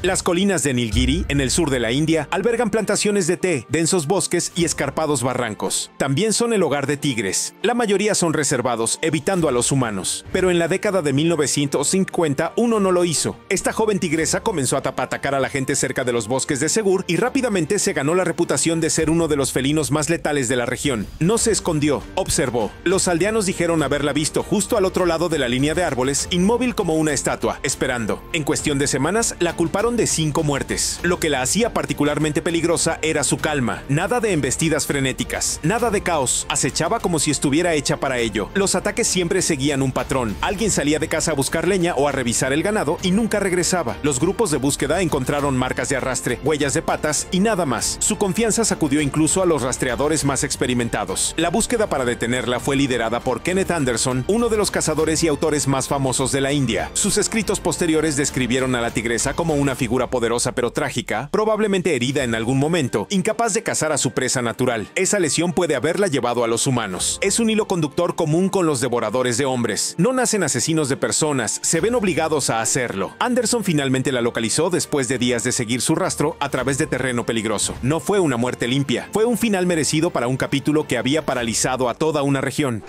Las colinas de Nilgiri, en el sur de la India, albergan plantaciones de té, densos bosques y escarpados barrancos. También son el hogar de tigres. La mayoría son reservados, evitando a los humanos. Pero en la década de 1950, uno no lo hizo. Esta joven tigresa comenzó a atacar a la gente cerca de los bosques de Segur y rápidamente se ganó la reputación de ser uno de los felinos más letales de la región. No se escondió, observó. Los aldeanos dijeron haberla visto justo al otro lado de la línea de árboles, inmóvil como una estatua, esperando. En cuestión de semanas, la culparon informaron de 5 muertes. Lo que la hacía particularmente peligrosa era su calma. Nada de embestidas frenéticas, nada de caos. Acechaba como si estuviera hecha para ello. Los ataques siempre seguían un patrón. Alguien salía de casa a buscar leña o a revisar el ganado y nunca regresaba. Los grupos de búsqueda encontraron marcas de arrastre, huellas de patas y nada más. Su confianza sacudió incluso a los rastreadores más experimentados. La búsqueda para detenerla fue liderada por Kenneth Anderson, uno de los cazadores y autores más famosos de la India. Sus escritos posteriores describieron a la tigresa como una figura poderosa pero trágica, probablemente herida en algún momento, incapaz de cazar a su presa natural. Esa lesión puede haberla llevado a los humanos. Es un hilo conductor común con los devoradores de hombres. No nacen asesinos de personas, se ven obligados a hacerlo. Anderson finalmente la localizó después de días de seguir su rastro a través de terreno peligroso. No fue una muerte limpia, fue un final merecido para un capítulo que había paralizado a toda una región.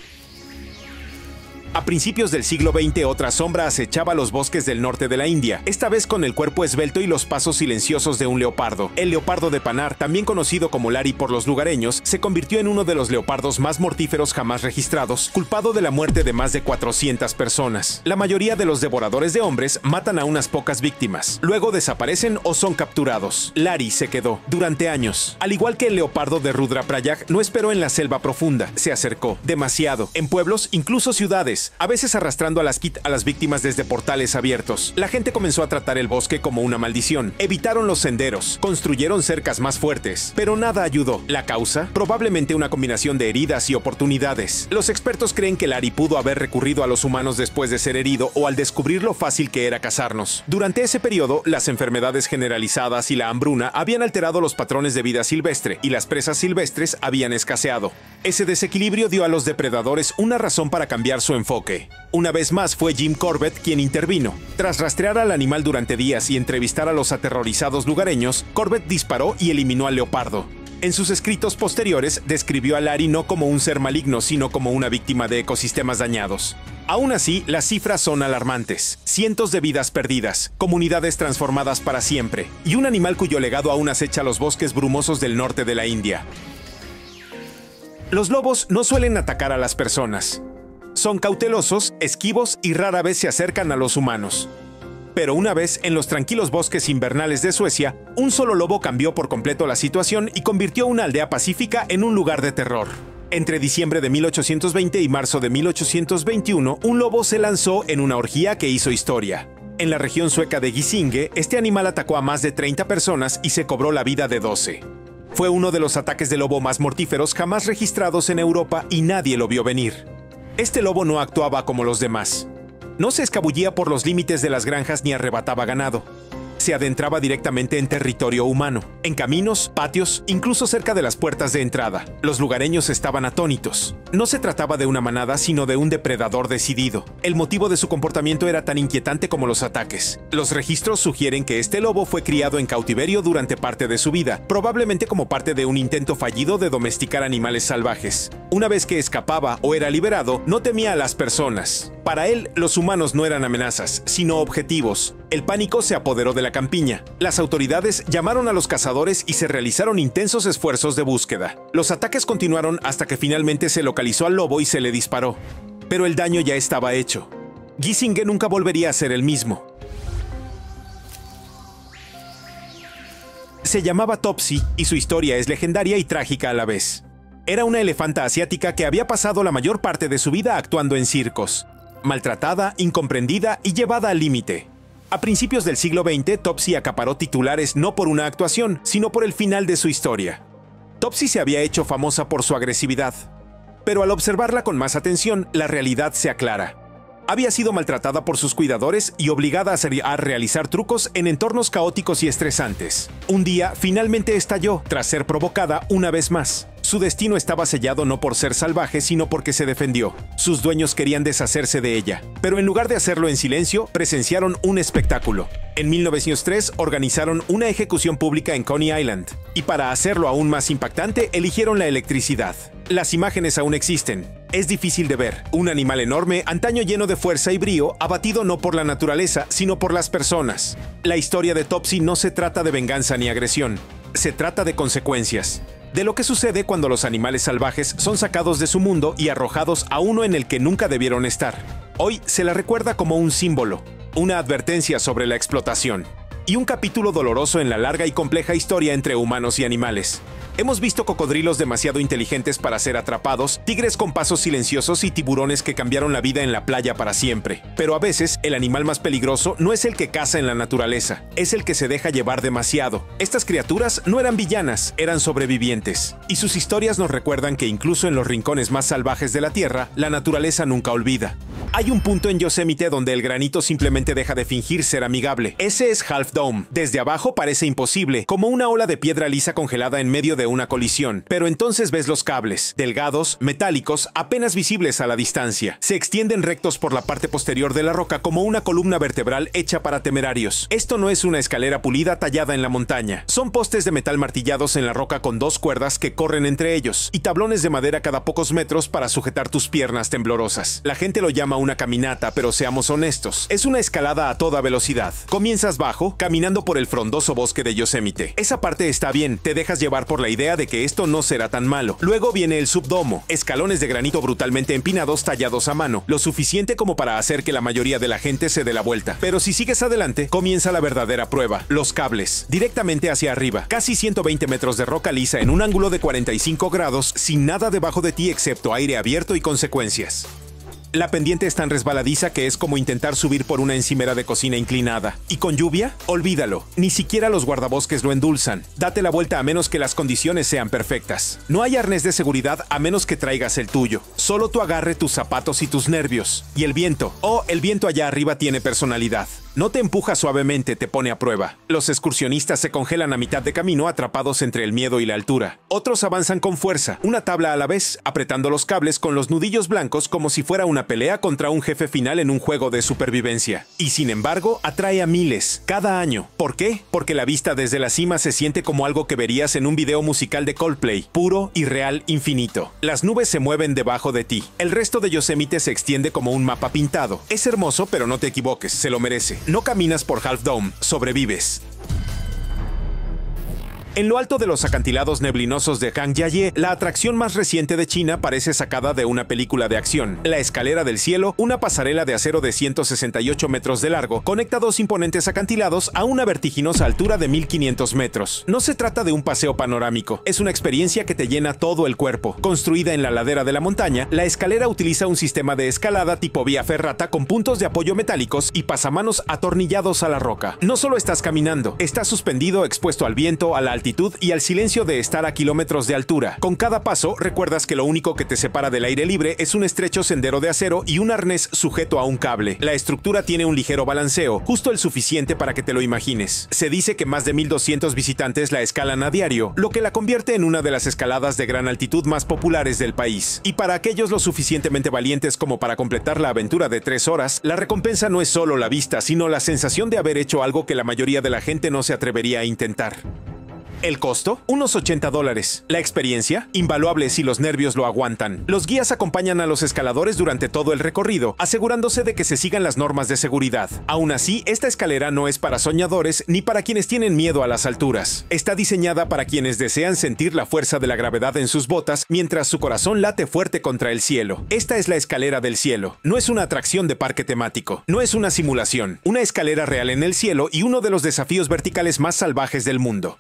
A principios del siglo XX, otra sombra acechaba los bosques del norte de la India, esta vez con el cuerpo esbelto y los pasos silenciosos de un leopardo. El leopardo de Panar, también conocido como Lari por los lugareños, se convirtió en uno de los leopardos más mortíferos jamás registrados, culpado de la muerte de más de 400 personas. La mayoría de los devoradores de hombres matan a unas pocas víctimas, luego desaparecen o son capturados. Lari se quedó durante años. Al igual que el leopardo de Rudraprayag, no esperó en la selva profunda, se acercó demasiado, en pueblos, incluso ciudades, a veces arrastrando a las víctimas desde portales abiertos. La gente comenzó a tratar el bosque como una maldición. Evitaron los senderos, construyeron cercas más fuertes, pero nada ayudó. ¿La causa? Probablemente una combinación de heridas y oportunidades. Los expertos creen que Lari pudo haber recurrido a los humanos después de ser herido o al descubrir lo fácil que era cazarnos. Durante ese periodo, las enfermedades generalizadas y la hambruna habían alterado los patrones de vida silvestre y las presas silvestres habían escaseado. Ese desequilibrio dio a los depredadores una razón para cambiar su enfoque. Una vez más fue Jim Corbett quien intervino. Tras rastrear al animal durante días y entrevistar a los aterrorizados lugareños, Corbett disparó y eliminó al leopardo. En sus escritos posteriores, describió a Lari no como un ser maligno, sino como una víctima de ecosistemas dañados. Aún así, las cifras son alarmantes. Cientos de vidas perdidas, comunidades transformadas para siempre, y un animal cuyo legado aún acecha los bosques brumosos del norte de la India. Los lobos no suelen atacar a las personas. Son cautelosos, esquivos y rara vez se acercan a los humanos. Pero una vez, en los tranquilos bosques invernales de Suecia, un solo lobo cambió por completo la situación y convirtió una aldea pacífica en un lugar de terror. Entre diciembre de 1820 y marzo de 1821, un lobo se lanzó en una orgía que hizo historia. En la región sueca de Gisinge, este animal atacó a más de 30 personas y se cobró la vida de 12. Fue uno de los ataques de lobo más mortíferos jamás registrados en Europa y nadie lo vio venir. Este lobo no actuaba como los demás. No se escabullía por los límites de las granjas ni arrebataba ganado. Se adentraba directamente en territorio humano, en caminos, patios, incluso cerca de las puertas de entrada. Los lugareños estaban atónitos. No se trataba de una manada, sino de un depredador decidido. El motivo de su comportamiento era tan inquietante como los ataques. Los registros sugieren que este lobo fue criado en cautiverio durante parte de su vida, probablemente como parte de un intento fallido de domesticar animales salvajes. Una vez que escapaba o era liberado, no temía a las personas. Para él, los humanos no eran amenazas, sino objetivos. El pánico se apoderó de la campiña. Las autoridades llamaron a los cazadores y se realizaron intensos esfuerzos de búsqueda. Los ataques continuaron hasta que finalmente se localizó al lobo y se le disparó. Pero el daño ya estaba hecho. Gisinge nunca volvería a ser el mismo. Se llamaba Topsy y su historia es legendaria y trágica a la vez. Era una elefanta asiática que había pasado la mayor parte de su vida actuando en circos. Maltratada, incomprendida y llevada al límite. A principios del siglo XX, Topsy acaparó titulares no por una actuación, sino por el final de su historia. Topsy se había hecho famosa por su agresividad. Pero al observarla con más atención, la realidad se aclara. Había sido maltratada por sus cuidadores y obligada a realizar trucos en entornos caóticos y estresantes. Un día, finalmente estalló, tras ser provocada una vez más. Su destino estaba sellado no por ser salvaje, sino porque se defendió. Sus dueños querían deshacerse de ella, pero en lugar de hacerlo en silencio, presenciaron un espectáculo. En 1903 organizaron una ejecución pública en Coney Island, y para hacerlo aún más impactante, eligieron la electricidad. Las imágenes aún existen. Es difícil de ver. Un animal enorme, antaño lleno de fuerza y brío, abatido no por la naturaleza, sino por las personas. La historia de Topsy no se trata de venganza ni agresión. Se trata de consecuencias. De lo que sucede cuando los animales salvajes son sacados de su mundo y arrojados a uno en el que nunca debieron estar. Hoy se la recuerda como un símbolo, una advertencia sobre la explotación. y un capítulo doloroso en la larga y compleja historia entre humanos y animales. Hemos visto cocodrilos demasiado inteligentes para ser atrapados, tigres con pasos silenciosos y tiburones que cambiaron la vida en la playa para siempre. Pero a veces, el animal más peligroso no es el que caza en la naturaleza, es el que se deja llevar demasiado. Estas criaturas no eran villanas, eran sobrevivientes. Y sus historias nos recuerdan que incluso en los rincones más salvajes de la Tierra, la naturaleza nunca olvida. Hay un punto en Yosemite donde el granito simplemente deja de fingir ser amigable. Ese es Half Dome. Desde abajo parece imposible, como una ola de piedra lisa congelada en medio de una colisión. Pero entonces ves los cables, delgados, metálicos, apenas visibles a la distancia. Se extienden rectos por la parte posterior de la roca como una columna vertebral hecha para temerarios. Esto no es una escalera pulida tallada en la montaña. Son postes de metal martillados en la roca con dos cuerdas que corren entre ellos, y tablones de madera cada pocos metros para sujetar tus piernas temblorosas. La gente lo llama una caminata, pero seamos honestos, es una escalada a toda velocidad. Comienzas bajo, caminando por el frondoso bosque de Yosemite. Esa parte está bien, te dejas llevar por la idea de que esto no será tan malo. Luego viene el subdomo, escalones de granito brutalmente empinados tallados a mano, lo suficiente como para hacer que la mayoría de la gente se dé la vuelta. Pero si sigues adelante, comienza la verdadera prueba, los cables, directamente hacia arriba, casi 120 metros de roca lisa en un ángulo de 45 grados, sin nada debajo de ti excepto aire abierto y consecuencias. La pendiente es tan resbaladiza que es como intentar subir por una encimera de cocina inclinada. ¿Y con lluvia? Olvídalo. Ni siquiera los guardabosques lo endulzan. Date la vuelta a menos que las condiciones sean perfectas. No hay arnés de seguridad a menos que traigas el tuyo. Solo tu agarre, tus zapatos y tus nervios. Y el viento. Oh, el viento allá arriba tiene personalidad. No te empuja suavemente, te pone a prueba. Los excursionistas se congelan a mitad de camino atrapados entre el miedo y la altura. Otros avanzan con fuerza, una tabla a la vez, apretando los cables con los nudillos blancos como si fuera una pelea contra un jefe final en un juego de supervivencia. Y sin embargo, atrae a miles, cada año. ¿Por qué? Porque la vista desde la cima se siente como algo que verías en un video musical de Coldplay, puro, irreal, infinito. Las nubes se mueven debajo de ti. El resto de Yosemite se extiende como un mapa pintado. Es hermoso, pero no te equivoques, se lo merece. No caminas por Half Dome, sobrevives. En lo alto de los acantilados neblinosos de Hangyaye, la atracción más reciente de China parece sacada de una película de acción. La escalera del cielo, una pasarela de acero de 168 metros de largo, conecta dos imponentes acantilados a una vertiginosa altura de 1500 metros. No se trata de un paseo panorámico, es una experiencia que te llena todo el cuerpo. Construida en la ladera de la montaña, la escalera utiliza un sistema de escalada tipo vía ferrata con puntos de apoyo metálicos y pasamanos atornillados a la roca. No solo estás caminando, estás suspendido, expuesto al viento, a la altitud y al silencio de estar a kilómetros de altura. Con cada paso, recuerdas que lo único que te separa del aire libre es un estrecho sendero de acero y un arnés sujeto a un cable. La estructura tiene un ligero balanceo, justo el suficiente para que te lo imagines. Se dice que más de 1200 visitantes la escalan a diario, lo que la convierte en una de las escaladas de gran altitud más populares del país. Y para aquellos lo suficientemente valientes como para completar la aventura de 3 horas, la recompensa no es solo la vista, sino la sensación de haber hecho algo que la mayoría de la gente no se atrevería a intentar. ¿El costo? Unos $80. La experiencia, invaluable si los nervios lo aguantan. Los guías acompañan a los escaladores durante todo el recorrido, asegurándose de que se sigan las normas de seguridad. Aún así, esta escalera no es para soñadores ni para quienes tienen miedo a las alturas. Está diseñada para quienes desean sentir la fuerza de la gravedad en sus botas mientras su corazón late fuerte contra el cielo. Esta es la escalera del cielo. No es una atracción de parque temático. No es una simulación. Una escalera real en el cielo y uno de los desafíos verticales más salvajes del mundo.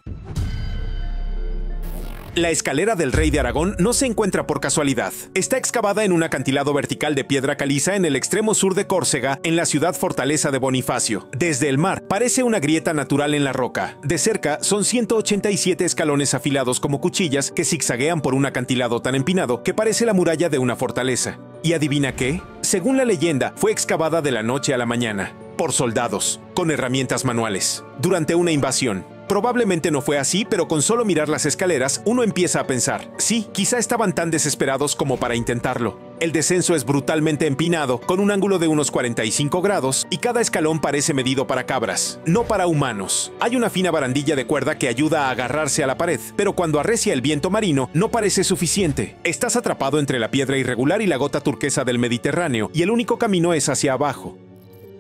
La escalera del Rey de Aragón no se encuentra por casualidad. Está excavada en un acantilado vertical de piedra caliza en el extremo sur de Córcega, en la ciudad fortaleza de Bonifacio. Desde el mar, parece una grieta natural en la roca. De cerca, son 187 escalones afilados como cuchillas que zigzaguean por un acantilado tan empinado que parece la muralla de una fortaleza. ¿Y adivina qué? Según la leyenda, fue excavada de la noche a la mañana, por soldados, con herramientas manuales, durante una invasión. Probablemente no fue así, pero con solo mirar las escaleras, uno empieza a pensar, sí, quizá estaban tan desesperados como para intentarlo. El descenso es brutalmente empinado, con un ángulo de unos 45 grados, y cada escalón parece medido para cabras, no para humanos. Hay una fina barandilla de cuerda que ayuda a agarrarse a la pared, pero cuando arrecia el viento marino, no parece suficiente. Estás atrapado entre la piedra irregular y la gota turquesa del Mediterráneo, y el único camino es hacia abajo.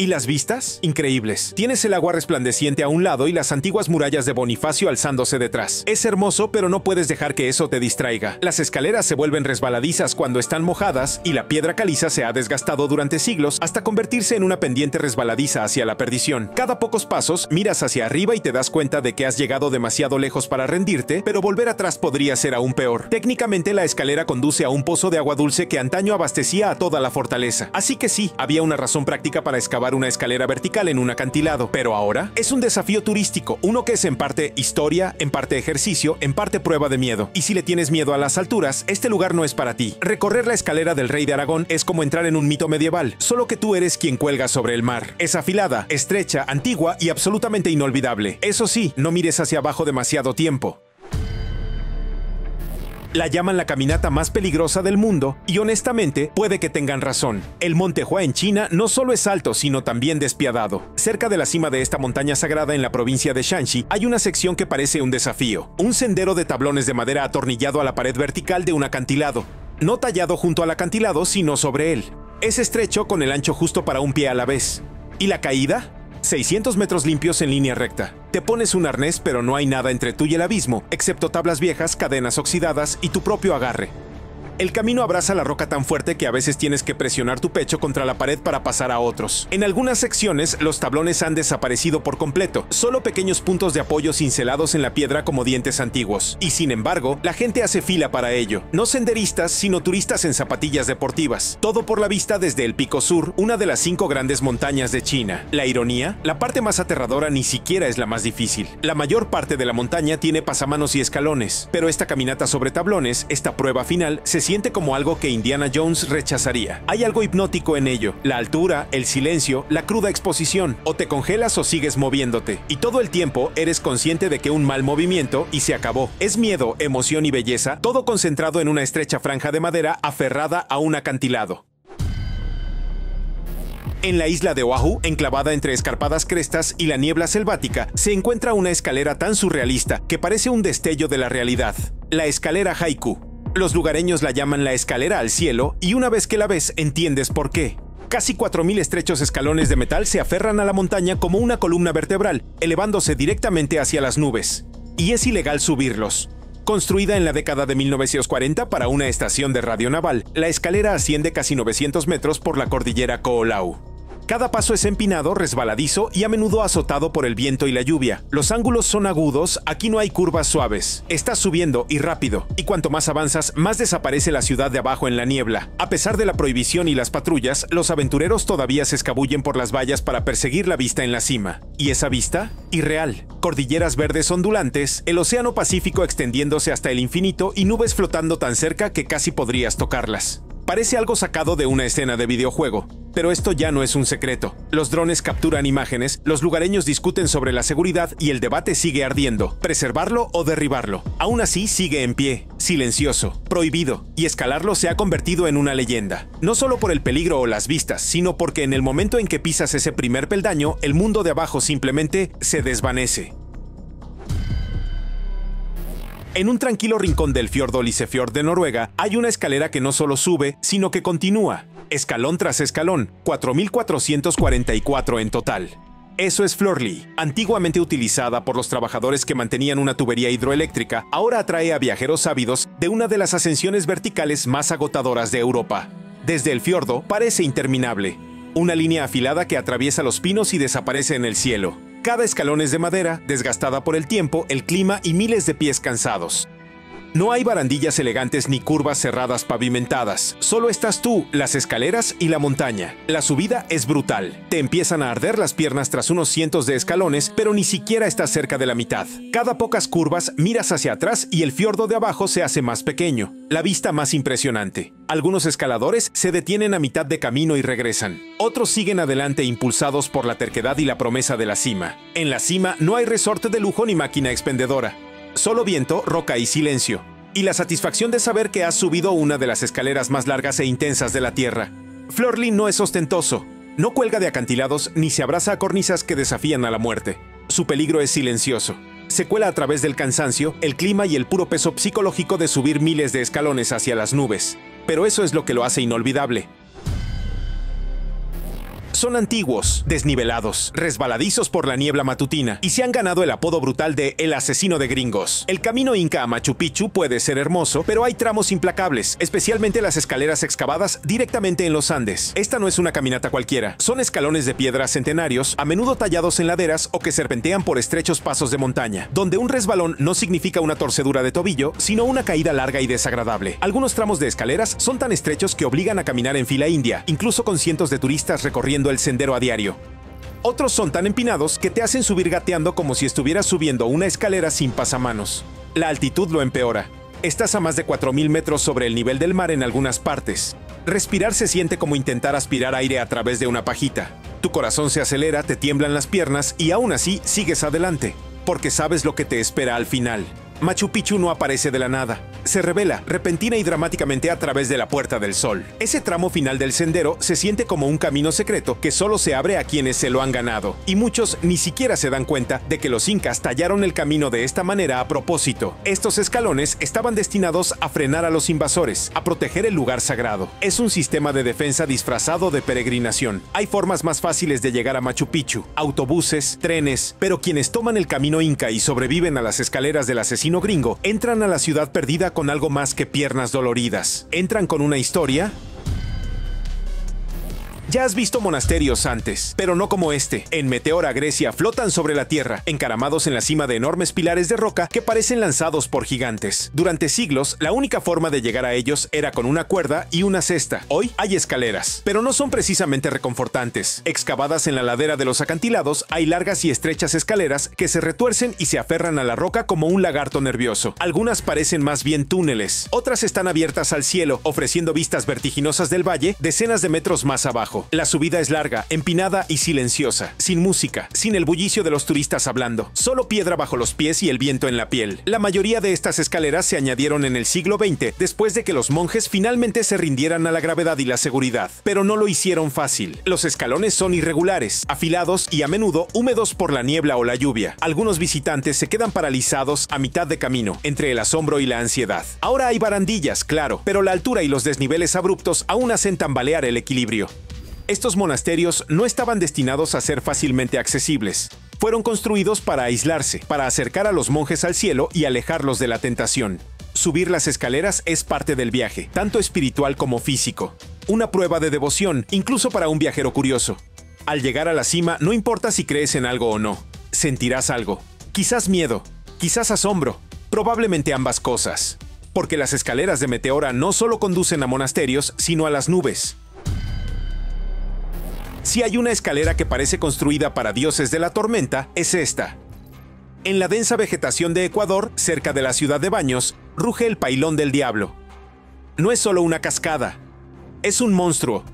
¿Y las vistas? Increíbles. Tienes el agua resplandeciente a un lado y las antiguas murallas de Bonifacio alzándose detrás. Es hermoso, pero no puedes dejar que eso te distraiga. Las escaleras se vuelven resbaladizas cuando están mojadas y la piedra caliza se ha desgastado durante siglos hasta convertirse en una pendiente resbaladiza hacia la perdición. Cada pocos pasos miras hacia arriba y te das cuenta de que has llegado demasiado lejos para rendirte, pero volver atrás podría ser aún peor. Técnicamente la escalera conduce a un pozo de agua dulce que antaño abastecía a toda la fortaleza. Así que sí, había una razón práctica para excavar una escalera vertical en un acantilado, pero ahora es un desafío turístico, uno que es en parte historia, en parte ejercicio, en parte prueba de miedo. Y si le tienes miedo a las alturas, este lugar no es para ti. Recorrer la escalera del rey de Aragón es como entrar en un mito medieval, solo que tú eres quien cuelga sobre el mar. Es afilada, estrecha, antigua y absolutamente inolvidable. Eso sí, no mires hacia abajo demasiado tiempo. La llaman la caminata más peligrosa del mundo y honestamente puede que tengan razón. El Monte Hua en China no solo es alto, sino también despiadado. Cerca de la cima de esta montaña sagrada en la provincia de Shanxi hay una sección que parece un desafío. Un sendero de tablones de madera atornillado a la pared vertical de un acantilado. No tallado junto al acantilado, sino sobre él. Es estrecho con el ancho justo para un pie a la vez. ¿Y la caída? 600 metros limpios en línea recta. Te pones un arnés, pero no hay nada entre tú y el abismo, excepto tablas viejas, cadenas oxidadas y tu propio agarre. El camino abraza la roca tan fuerte que a veces tienes que presionar tu pecho contra la pared para pasar a otros. En algunas secciones, los tablones han desaparecido por completo, solo pequeños puntos de apoyo cincelados en la piedra como dientes antiguos. Y sin embargo, la gente hace fila para ello. No senderistas, sino turistas en zapatillas deportivas. Todo por la vista desde el Pico Sur, una de las 5 grandes montañas de China. La ironía, la parte más aterradora ni siquiera es la más difícil. La mayor parte de la montaña tiene pasamanos y escalones, pero esta caminata sobre tablones, esta prueba final, se siente como algo que Indiana Jones rechazaría. Hay algo hipnótico en ello. La altura, el silencio, la cruda exposición. O te congelas o sigues moviéndote. Y todo el tiempo eres consciente de que un mal movimiento y se acabó. Es miedo, emoción y belleza, todo concentrado en una estrecha franja de madera aferrada a un acantilado. En la isla de Oahu, enclavada entre escarpadas crestas y la niebla selvática, se encuentra una escalera tan surrealista que parece un destello de la realidad. La escalera Haiku. Los lugareños la llaman la escalera al cielo y una vez que la ves entiendes por qué. Casi 4.000 estrechos escalones de metal se aferran a la montaña como una columna vertebral, elevándose directamente hacia las nubes. Y es ilegal subirlos. Construida en la década de 1940 para una estación de radio naval, la escalera asciende casi 900 metros por la cordillera Koolau. Cada paso es empinado, resbaladizo y a menudo azotado por el viento y la lluvia. Los ángulos son agudos, aquí no hay curvas suaves. Estás subiendo y rápido, y cuanto más avanzas, más desaparece la ciudad de abajo en la niebla. A pesar de la prohibición y las patrullas, los aventureros todavía se escabullen por las vallas para perseguir la vista en la cima. ¿Y esa vista? Irreal. Cordilleras verdes ondulantes, el océano Pacífico extendiéndose hasta el infinito y nubes flotando tan cerca que casi podrías tocarlas. Parece algo sacado de una escena de videojuego. Pero esto ya no es un secreto. Los drones capturan imágenes, los lugareños discuten sobre la seguridad y el debate sigue ardiendo. ¿Preservarlo o derribarlo? Aún así sigue en pie, silencioso, prohibido, y escalarlo se ha convertido en una leyenda. No solo por el peligro o las vistas, sino porque en el momento en que pisas ese primer peldaño, el mundo de abajo simplemente se desvanece. En un tranquilo rincón del fiordo Lysefjord de Noruega, hay una escalera que no solo sube, sino que continúa. Escalón tras escalón, 4.444 en total. Eso es Florli, antiguamente utilizada por los trabajadores que mantenían una tubería hidroeléctrica, ahora atrae a viajeros ávidos de una de las ascensiones verticales más agotadoras de Europa. Desde el fiordo parece interminable, una línea afilada que atraviesa los pinos y desaparece en el cielo. Cada escalón es de madera, desgastada por el tiempo, el clima y miles de pies cansados. No hay barandillas elegantes ni curvas cerradas pavimentadas. Solo estás tú, las escaleras y la montaña. La subida es brutal. Te empiezan a arder las piernas tras unos cientos de escalones, pero ni siquiera estás cerca de la mitad. Cada pocas curvas miras hacia atrás y el fiordo de abajo se hace más pequeño. La vista más impresionante. Algunos escaladores se detienen a mitad de camino y regresan. Otros siguen adelante impulsados por la terquedad y la promesa de la cima. En la cima no hay resorte de lujo ni máquina expendedora. Solo viento, roca y silencio. Y la satisfacción de saber que has subido una de las escaleras más largas e intensas de la Tierra. Florli no es ostentoso. No cuelga de acantilados ni se abraza a cornisas que desafían a la muerte. Su peligro es silencioso. Se cuela a través del cansancio, el clima y el puro peso psicológico de subir miles de escalones hacia las nubes. Pero eso es lo que lo hace inolvidable. Son antiguos, desnivelados, resbaladizos por la niebla matutina y se han ganado el apodo brutal de El Asesino de Gringos. El camino inca a Machu Picchu puede ser hermoso, pero hay tramos implacables, especialmente las escaleras excavadas directamente en los Andes. Esta no es una caminata cualquiera. Son escalones de piedra centenarios, a menudo tallados en laderas o que serpentean por estrechos pasos de montaña, donde un resbalón no significa una torcedura de tobillo, sino una caída larga y desagradable. Algunos tramos de escaleras son tan estrechos que obligan a caminar en fila india, incluso con cientos de turistas recorriendo el sendero a diario. Otros son tan empinados que te hacen subir gateando como si estuvieras subiendo una escalera sin pasamanos. La altitud lo empeora. Estás a más de 4.000 metros sobre el nivel del mar en algunas partes. Respirar se siente como intentar aspirar aire a través de una pajita. Tu corazón se acelera, te tiemblan las piernas y aún así sigues adelante, porque sabes lo que te espera al final. Machu Picchu no aparece de la nada. Se revela repentina y dramáticamente a través de la Puerta del Sol. Ese tramo final del sendero se siente como un camino secreto que solo se abre a quienes se lo han ganado. Y muchos ni siquiera se dan cuenta de que los incas tallaron el camino de esta manera a propósito. Estos escalones estaban destinados a frenar a los invasores, a proteger el lugar sagrado. Es un sistema de defensa disfrazado de peregrinación. Hay formas más fáciles de llegar a Machu Picchu: autobuses, trenes, pero quienes toman el camino inca y sobreviven a las escaleras del asesino gringo entran a la ciudad perdida con algo más que piernas doloridas. Entran con una historia. Ya has visto monasterios antes, pero no como este. En Meteora, Grecia, flotan sobre la tierra, encaramados en la cima de enormes pilares de roca que parecen lanzados por gigantes. Durante siglos, la única forma de llegar a ellos era con una cuerda y una cesta. Hoy hay escaleras, pero no son precisamente reconfortantes. Excavadas en la ladera de los acantilados, hay largas y estrechas escaleras que se retuercen y se aferran a la roca como un lagarto nervioso. Algunas parecen más bien túneles, otras están abiertas al cielo, ofreciendo vistas vertiginosas del valle decenas de metros más abajo. La subida es larga, empinada y silenciosa, sin música, sin el bullicio de los turistas hablando, solo piedra bajo los pies y el viento en la piel. La mayoría de estas escaleras se añadieron en el siglo XX, después de que los monjes finalmente se rindieran a la gravedad y la seguridad, pero no lo hicieron fácil. Los escalones son irregulares, afilados y a menudo húmedos por la niebla o la lluvia. Algunos visitantes se quedan paralizados a mitad de camino, entre el asombro y la ansiedad. Ahora hay barandillas, claro, pero la altura y los desniveles abruptos aún hacen tambalear el equilibrio. Estos monasterios no estaban destinados a ser fácilmente accesibles. Fueron construidos para aislarse, para acercar a los monjes al cielo y alejarlos de la tentación. Subir las escaleras es parte del viaje, tanto espiritual como físico. Una prueba de devoción, incluso para un viajero curioso. Al llegar a la cima, no importa si crees en algo o no. Sentirás algo. Quizás miedo, quizás asombro, probablemente ambas cosas. Porque las escaleras de Meteora no solo conducen a monasterios, sino a las nubes. Si hay una escalera que parece construida para dioses de la tormenta, es esta. En la densa vegetación de Ecuador, cerca de la ciudad de Baños, ruge el Pailón del Diablo. No es solo una cascada, es un monstruo.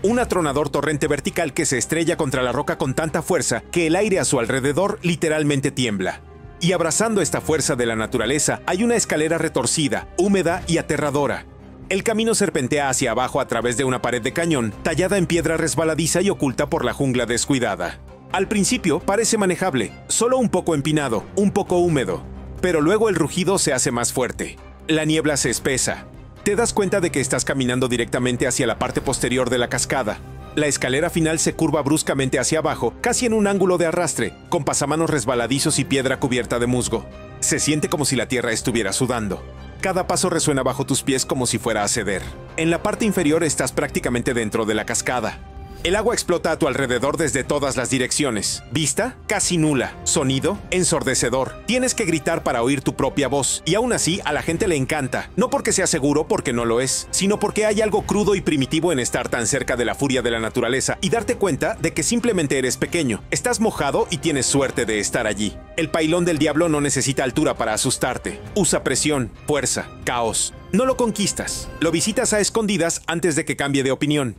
Un atronador torrente vertical que se estrella contra la roca con tanta fuerza que el aire a su alrededor literalmente tiembla. Y abrazando esta fuerza de la naturaleza, hay una escalera retorcida, húmeda y aterradora. El camino serpentea hacia abajo a través de una pared de cañón, tallada en piedra resbaladiza y oculta por la jungla descuidada. Al principio parece manejable, solo un poco empinado, un poco húmedo. Pero luego el rugido se hace más fuerte. La niebla se espesa. Te das cuenta de que estás caminando directamente hacia la parte posterior de la cascada. La escalera final se curva bruscamente hacia abajo, casi en un ángulo de arrastre, con pasamanos resbaladizos y piedra cubierta de musgo. Se siente como si la tierra estuviera sudando. Cada paso resuena bajo tus pies como si fuera a ceder. En la parte inferior estás prácticamente dentro de la cascada. El agua explota a tu alrededor desde todas las direcciones. Vista, casi nula. Sonido, ensordecedor. Tienes que gritar para oír tu propia voz. Y aún así, a la gente le encanta. No porque sea seguro, porque no lo es, sino porque hay algo crudo y primitivo en estar tan cerca de la furia de la naturaleza y darte cuenta de que simplemente eres pequeño. Estás mojado y tienes suerte de estar allí. El Pailón del Diablo no necesita altura para asustarte. Usa presión, fuerza, caos. No lo conquistas. Lo visitas a escondidas antes de que cambie de opinión.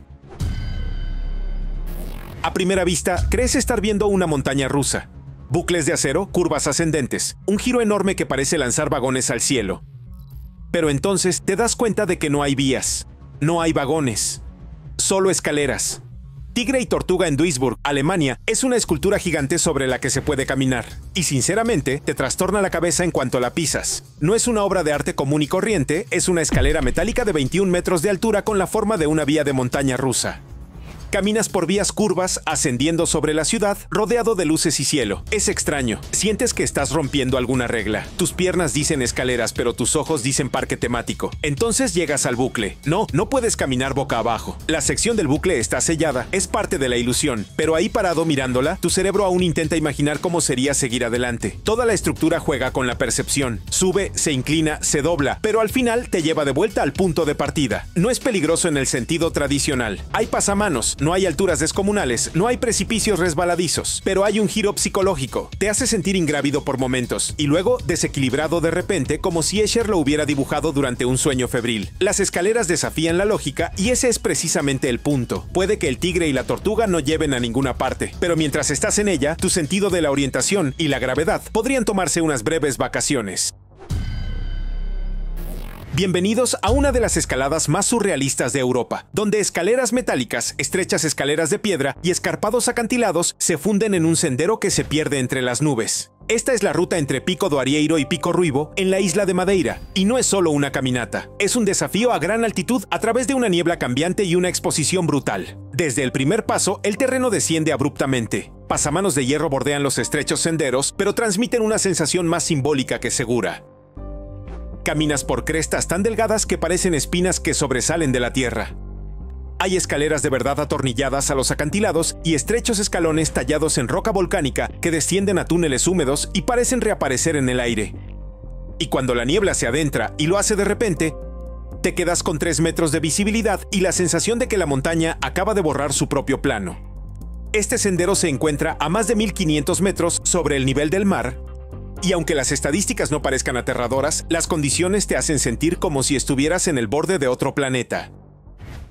A primera vista, crees estar viendo una montaña rusa. Bucles de acero, curvas ascendentes, un giro enorme que parece lanzar vagones al cielo. Pero entonces te das cuenta de que no hay vías, no hay vagones, solo escaleras. Tigre y Tortuga en Duisburg, Alemania, es una escultura gigante sobre la que se puede caminar. Y sinceramente, te trastorna la cabeza en cuanto la pisas. No es una obra de arte común y corriente, es una escalera metálica de 21 metros de altura con la forma de una vía de montaña rusa. Caminas por vías curvas, ascendiendo sobre la ciudad, rodeado de luces y cielo. Es extraño. Sientes que estás rompiendo alguna regla. Tus piernas dicen escaleras, pero tus ojos dicen parque temático. Entonces llegas al bucle. No puedes caminar boca abajo. La sección del bucle está sellada. Es parte de la ilusión. Pero ahí parado mirándola, tu cerebro aún intenta imaginar cómo sería seguir adelante. Toda la estructura juega con la percepción. Sube, se inclina, se dobla, pero al final te lleva de vuelta al punto de partida. No es peligroso en el sentido tradicional. Hay pasamanos, no hay alturas descomunales, no hay precipicios resbaladizos, pero hay un giro psicológico. Te hace sentir ingrávido por momentos y luego desequilibrado de repente, como si Escher lo hubiera dibujado durante un sueño febril. Las escaleras desafían la lógica y ese es precisamente el punto. Puede que el tigre y la tortuga no lleven a ninguna parte, pero mientras estás en ella, tu sentido de la orientación y la gravedad podrían tomarse unas breves vacaciones. Bienvenidos a una de las escaladas más surrealistas de Europa, donde escaleras metálicas, estrechas escaleras de piedra y escarpados acantilados se funden en un sendero que se pierde entre las nubes. Esta es la ruta entre Pico do Arieiro y Pico Ruivo, en la isla de Madeira, y no es solo una caminata, es un desafío a gran altitud a través de una niebla cambiante y una exposición brutal. Desde el primer paso, el terreno desciende abruptamente. Pasamanos de hierro bordean los estrechos senderos, pero transmiten una sensación más simbólica que segura. Caminas por crestas tan delgadas que parecen espinas que sobresalen de la tierra. Hay escaleras de verdad atornilladas a los acantilados y estrechos escalones tallados en roca volcánica que descienden a túneles húmedos y parecen reaparecer en el aire. Y cuando la niebla se adentra y lo hace de repente, te quedas con 3 metros de visibilidad y la sensación de que la montaña acaba de borrar su propio plano. Este sendero se encuentra a más de 1500 metros sobre el nivel del mar, y aunque las estadísticas no parezcan aterradoras, las condiciones te hacen sentir como si estuvieras en el borde de otro planeta.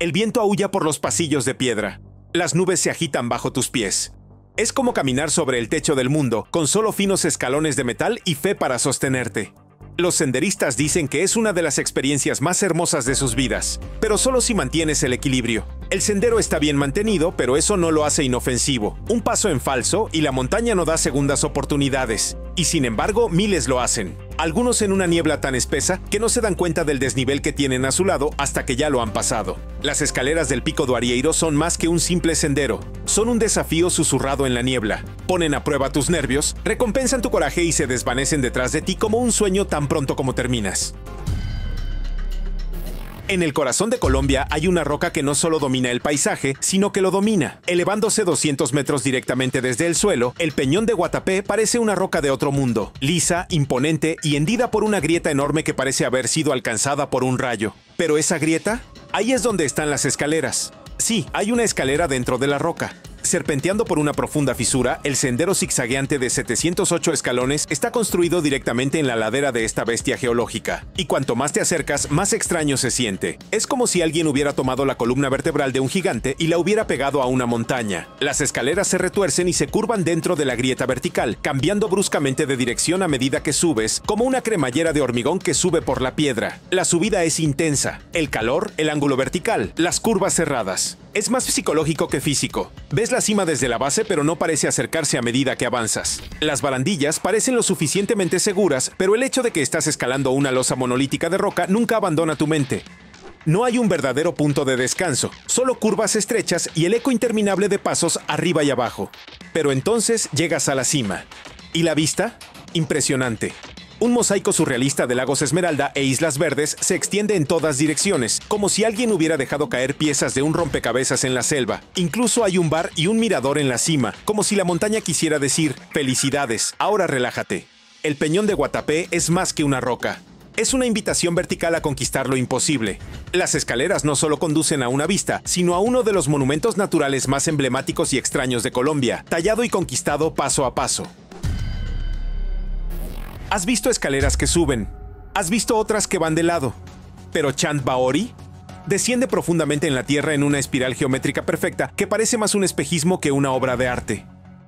El viento aúlla por los pasillos de piedra. Las nubes se agitan bajo tus pies. Es como caminar sobre el techo del mundo, con solo finos escalones de metal y fe para sostenerte. Los senderistas dicen que es una de las experiencias más hermosas de sus vidas, pero solo si mantienes el equilibrio. El sendero está bien mantenido, pero eso no lo hace inofensivo. Un paso en falso y la montaña no da segundas oportunidades. Y sin embargo, miles lo hacen. Algunos en una niebla tan espesa que no se dan cuenta del desnivel que tienen a su lado hasta que ya lo han pasado. Las escaleras del Pico do Arieiro son más que un simple sendero. Son un desafío susurrado en la niebla. Ponen a prueba tus nervios, recompensan tu coraje y se desvanecen detrás de ti como un sueño tan pronto como terminas. En el corazón de Colombia hay una roca que no solo domina el paisaje, sino que lo domina. Elevándose 200 metros directamente desde el suelo, el Peñón de Guatapé parece una roca de otro mundo, lisa, imponente y hendida por una grieta enorme que parece haber sido alcanzada por un rayo. ¿Pero esa grieta? Ahí es donde están las escaleras. Sí, hay una escalera dentro de la roca. Serpenteando por una profunda fisura, el sendero zigzagueante de 708 escalones está construido directamente en la ladera de esta bestia geológica. Y cuanto más te acercas, más extraño se siente. Es como si alguien hubiera tomado la columna vertebral de un gigante y la hubiera pegado a una montaña. Las escaleras se retuercen y se curvan dentro de la grieta vertical, cambiando bruscamente de dirección a medida que subes, como una cremallera de hormigón que sube por la piedra. La subida es intensa. El calor, el ángulo vertical, las curvas cerradas. Es más psicológico que físico. Ves la cima desde la base, pero no parece acercarse a medida que avanzas. Las barandillas parecen lo suficientemente seguras, pero el hecho de que estás escalando una losa monolítica de roca nunca abandona tu mente. No hay un verdadero punto de descanso, solo curvas estrechas y el eco interminable de pasos arriba y abajo. Pero entonces llegas a la cima. ¿Y la vista? Impresionante. Un mosaico surrealista de lagos Esmeralda e Islas Verdes se extiende en todas direcciones, como si alguien hubiera dejado caer piezas de un rompecabezas en la selva. Incluso hay un bar y un mirador en la cima, como si la montaña quisiera decir, felicidades, ahora relájate. El Peñón de Guatapé es más que una roca. Es una invitación vertical a conquistar lo imposible. Las escaleras no solo conducen a una vista, sino a uno de los monumentos naturales más emblemáticos y extraños de Colombia, tallado y conquistado paso a paso. ¿Has visto escaleras que suben? ¿Has visto otras que van de lado? ¿Pero Chand Baori? Desciende profundamente en la tierra en una espiral geométrica perfecta que parece más un espejismo que una obra de arte.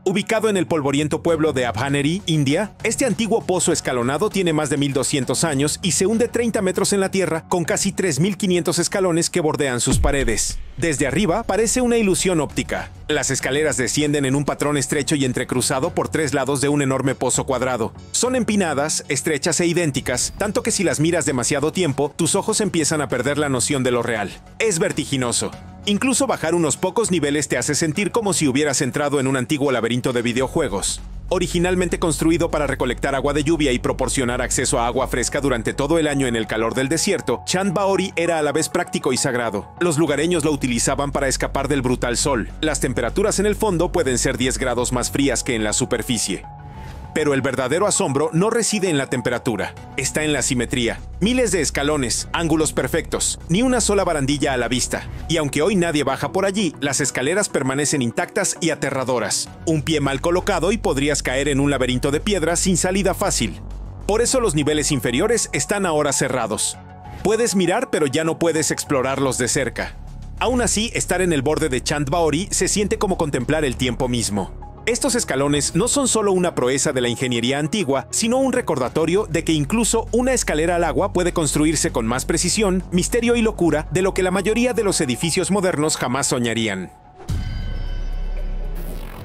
Ubicado en el polvoriento pueblo de Abhaneri, India, este antiguo pozo escalonado tiene más de 1200 años y se hunde 30 metros en la tierra con casi 3500 escalones que bordean sus paredes. Desde arriba parece una ilusión óptica. Las escaleras descienden en un patrón estrecho y entrecruzado por 3 lados de un enorme pozo cuadrado. Son empinadas, estrechas e idénticas, tanto que si las miras demasiado tiempo, tus ojos empiezan a perder la noción de lo real. Es vertiginoso. Incluso bajar unos pocos niveles te hace sentir como si hubieras entrado en un antiguo laberinto de videojuegos. Originalmente construido para recolectar agua de lluvia y proporcionar acceso a agua fresca durante todo el año en el calor del desierto, Chand Baori era a la vez práctico y sagrado. Los lugareños lo utilizaban para escapar del brutal sol. Las temperaturas en el fondo pueden ser 10 grados más frías que en la superficie. Pero el verdadero asombro no reside en la temperatura, está en la simetría. Miles de escalones, ángulos perfectos, ni una sola barandilla a la vista. Y aunque hoy nadie baja por allí, las escaleras permanecen intactas y aterradoras. Un pie mal colocado y podrías caer en un laberinto de piedra sin salida fácil. Por eso los niveles inferiores están ahora cerrados. Puedes mirar, pero ya no puedes explorarlos de cerca. Aún así, estar en el borde de Chand Baori se siente como contemplar el tiempo mismo. Estos escalones no son solo una proeza de la ingeniería antigua, sino un recordatorio de que incluso una escalera al agua puede construirse con más precisión, misterio y locura de lo que la mayoría de los edificios modernos jamás soñarían.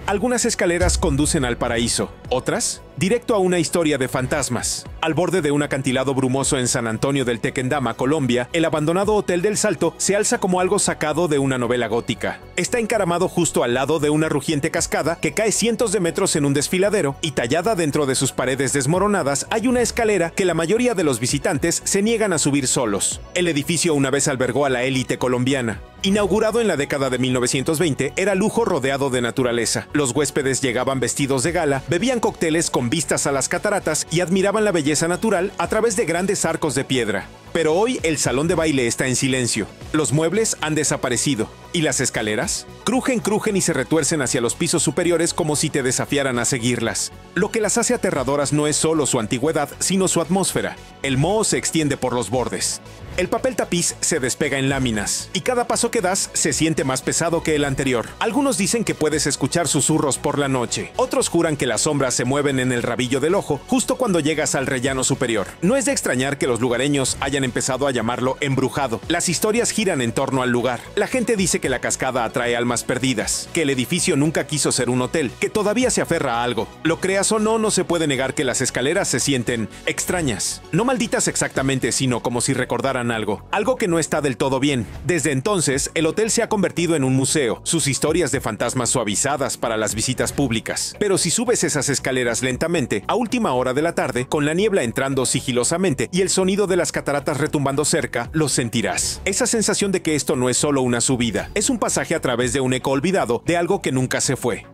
Algunas escaleras conducen al paraíso, otras, directo a una historia de fantasmas. Al borde de un acantilado brumoso en San Antonio del Tequendama, Colombia, el abandonado Hotel del Salto se alza como algo sacado de una novela gótica. Está encaramado justo al lado de una rugiente cascada que cae cientos de metros en un desfiladero, y tallada dentro de sus paredes desmoronadas hay una escalera que la mayoría de los visitantes se niegan a subir solos. El edificio una vez albergó a la élite colombiana. Inaugurado en la década de 1920, era lujo rodeado de naturaleza. Los huéspedes llegaban vestidos de gala, bebían cócteles con vistas a las cataratas y admiraban la belleza natural a través de grandes arcos de piedra. Pero hoy el salón de baile está en silencio. Los muebles han desaparecido. ¿Y las escaleras? Crujen y se retuercen hacia los pisos superiores como si te desafiaran a seguirlas. Lo que las hace aterradoras no es solo su antigüedad, sino su atmósfera. El moho se extiende por los bordes. El papel tapiz se despega en láminas, y cada paso que das se siente más pesado que el anterior. Algunos dicen que puedes escuchar susurros por la noche. Otros juran que las sombras se mueven en el rabillo del ojo justo cuando llegas al rellano superior. No es de extrañar que los lugareños hayan empezado a llamarlo embrujado. Las historias giran en torno al lugar. La gente dice que la cascada atrae almas perdidas, que el edificio nunca quiso ser un hotel, que todavía se aferra a algo. Lo creas o no, no se puede negar que las escaleras se sienten extrañas. No malditas exactamente, sino como si recordaran algo que no está del todo bien. Desde entonces, el hotel se ha convertido en un museo, sus historias de fantasmas suavizadas para las visitas públicas. Pero si subes esas escaleras lentamente, a última hora de la tarde, con la niebla entrando sigilosamente y el sonido de las cataratas retumbando cerca, lo sentirás. Esa sensación de que esto no es solo una subida, es un pasaje a través de un eco olvidado de algo que nunca se fue.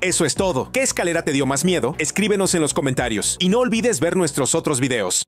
Eso es todo. ¿Qué escalera te dio más miedo? Escríbenos en los comentarios y no olvides ver nuestros otros videos.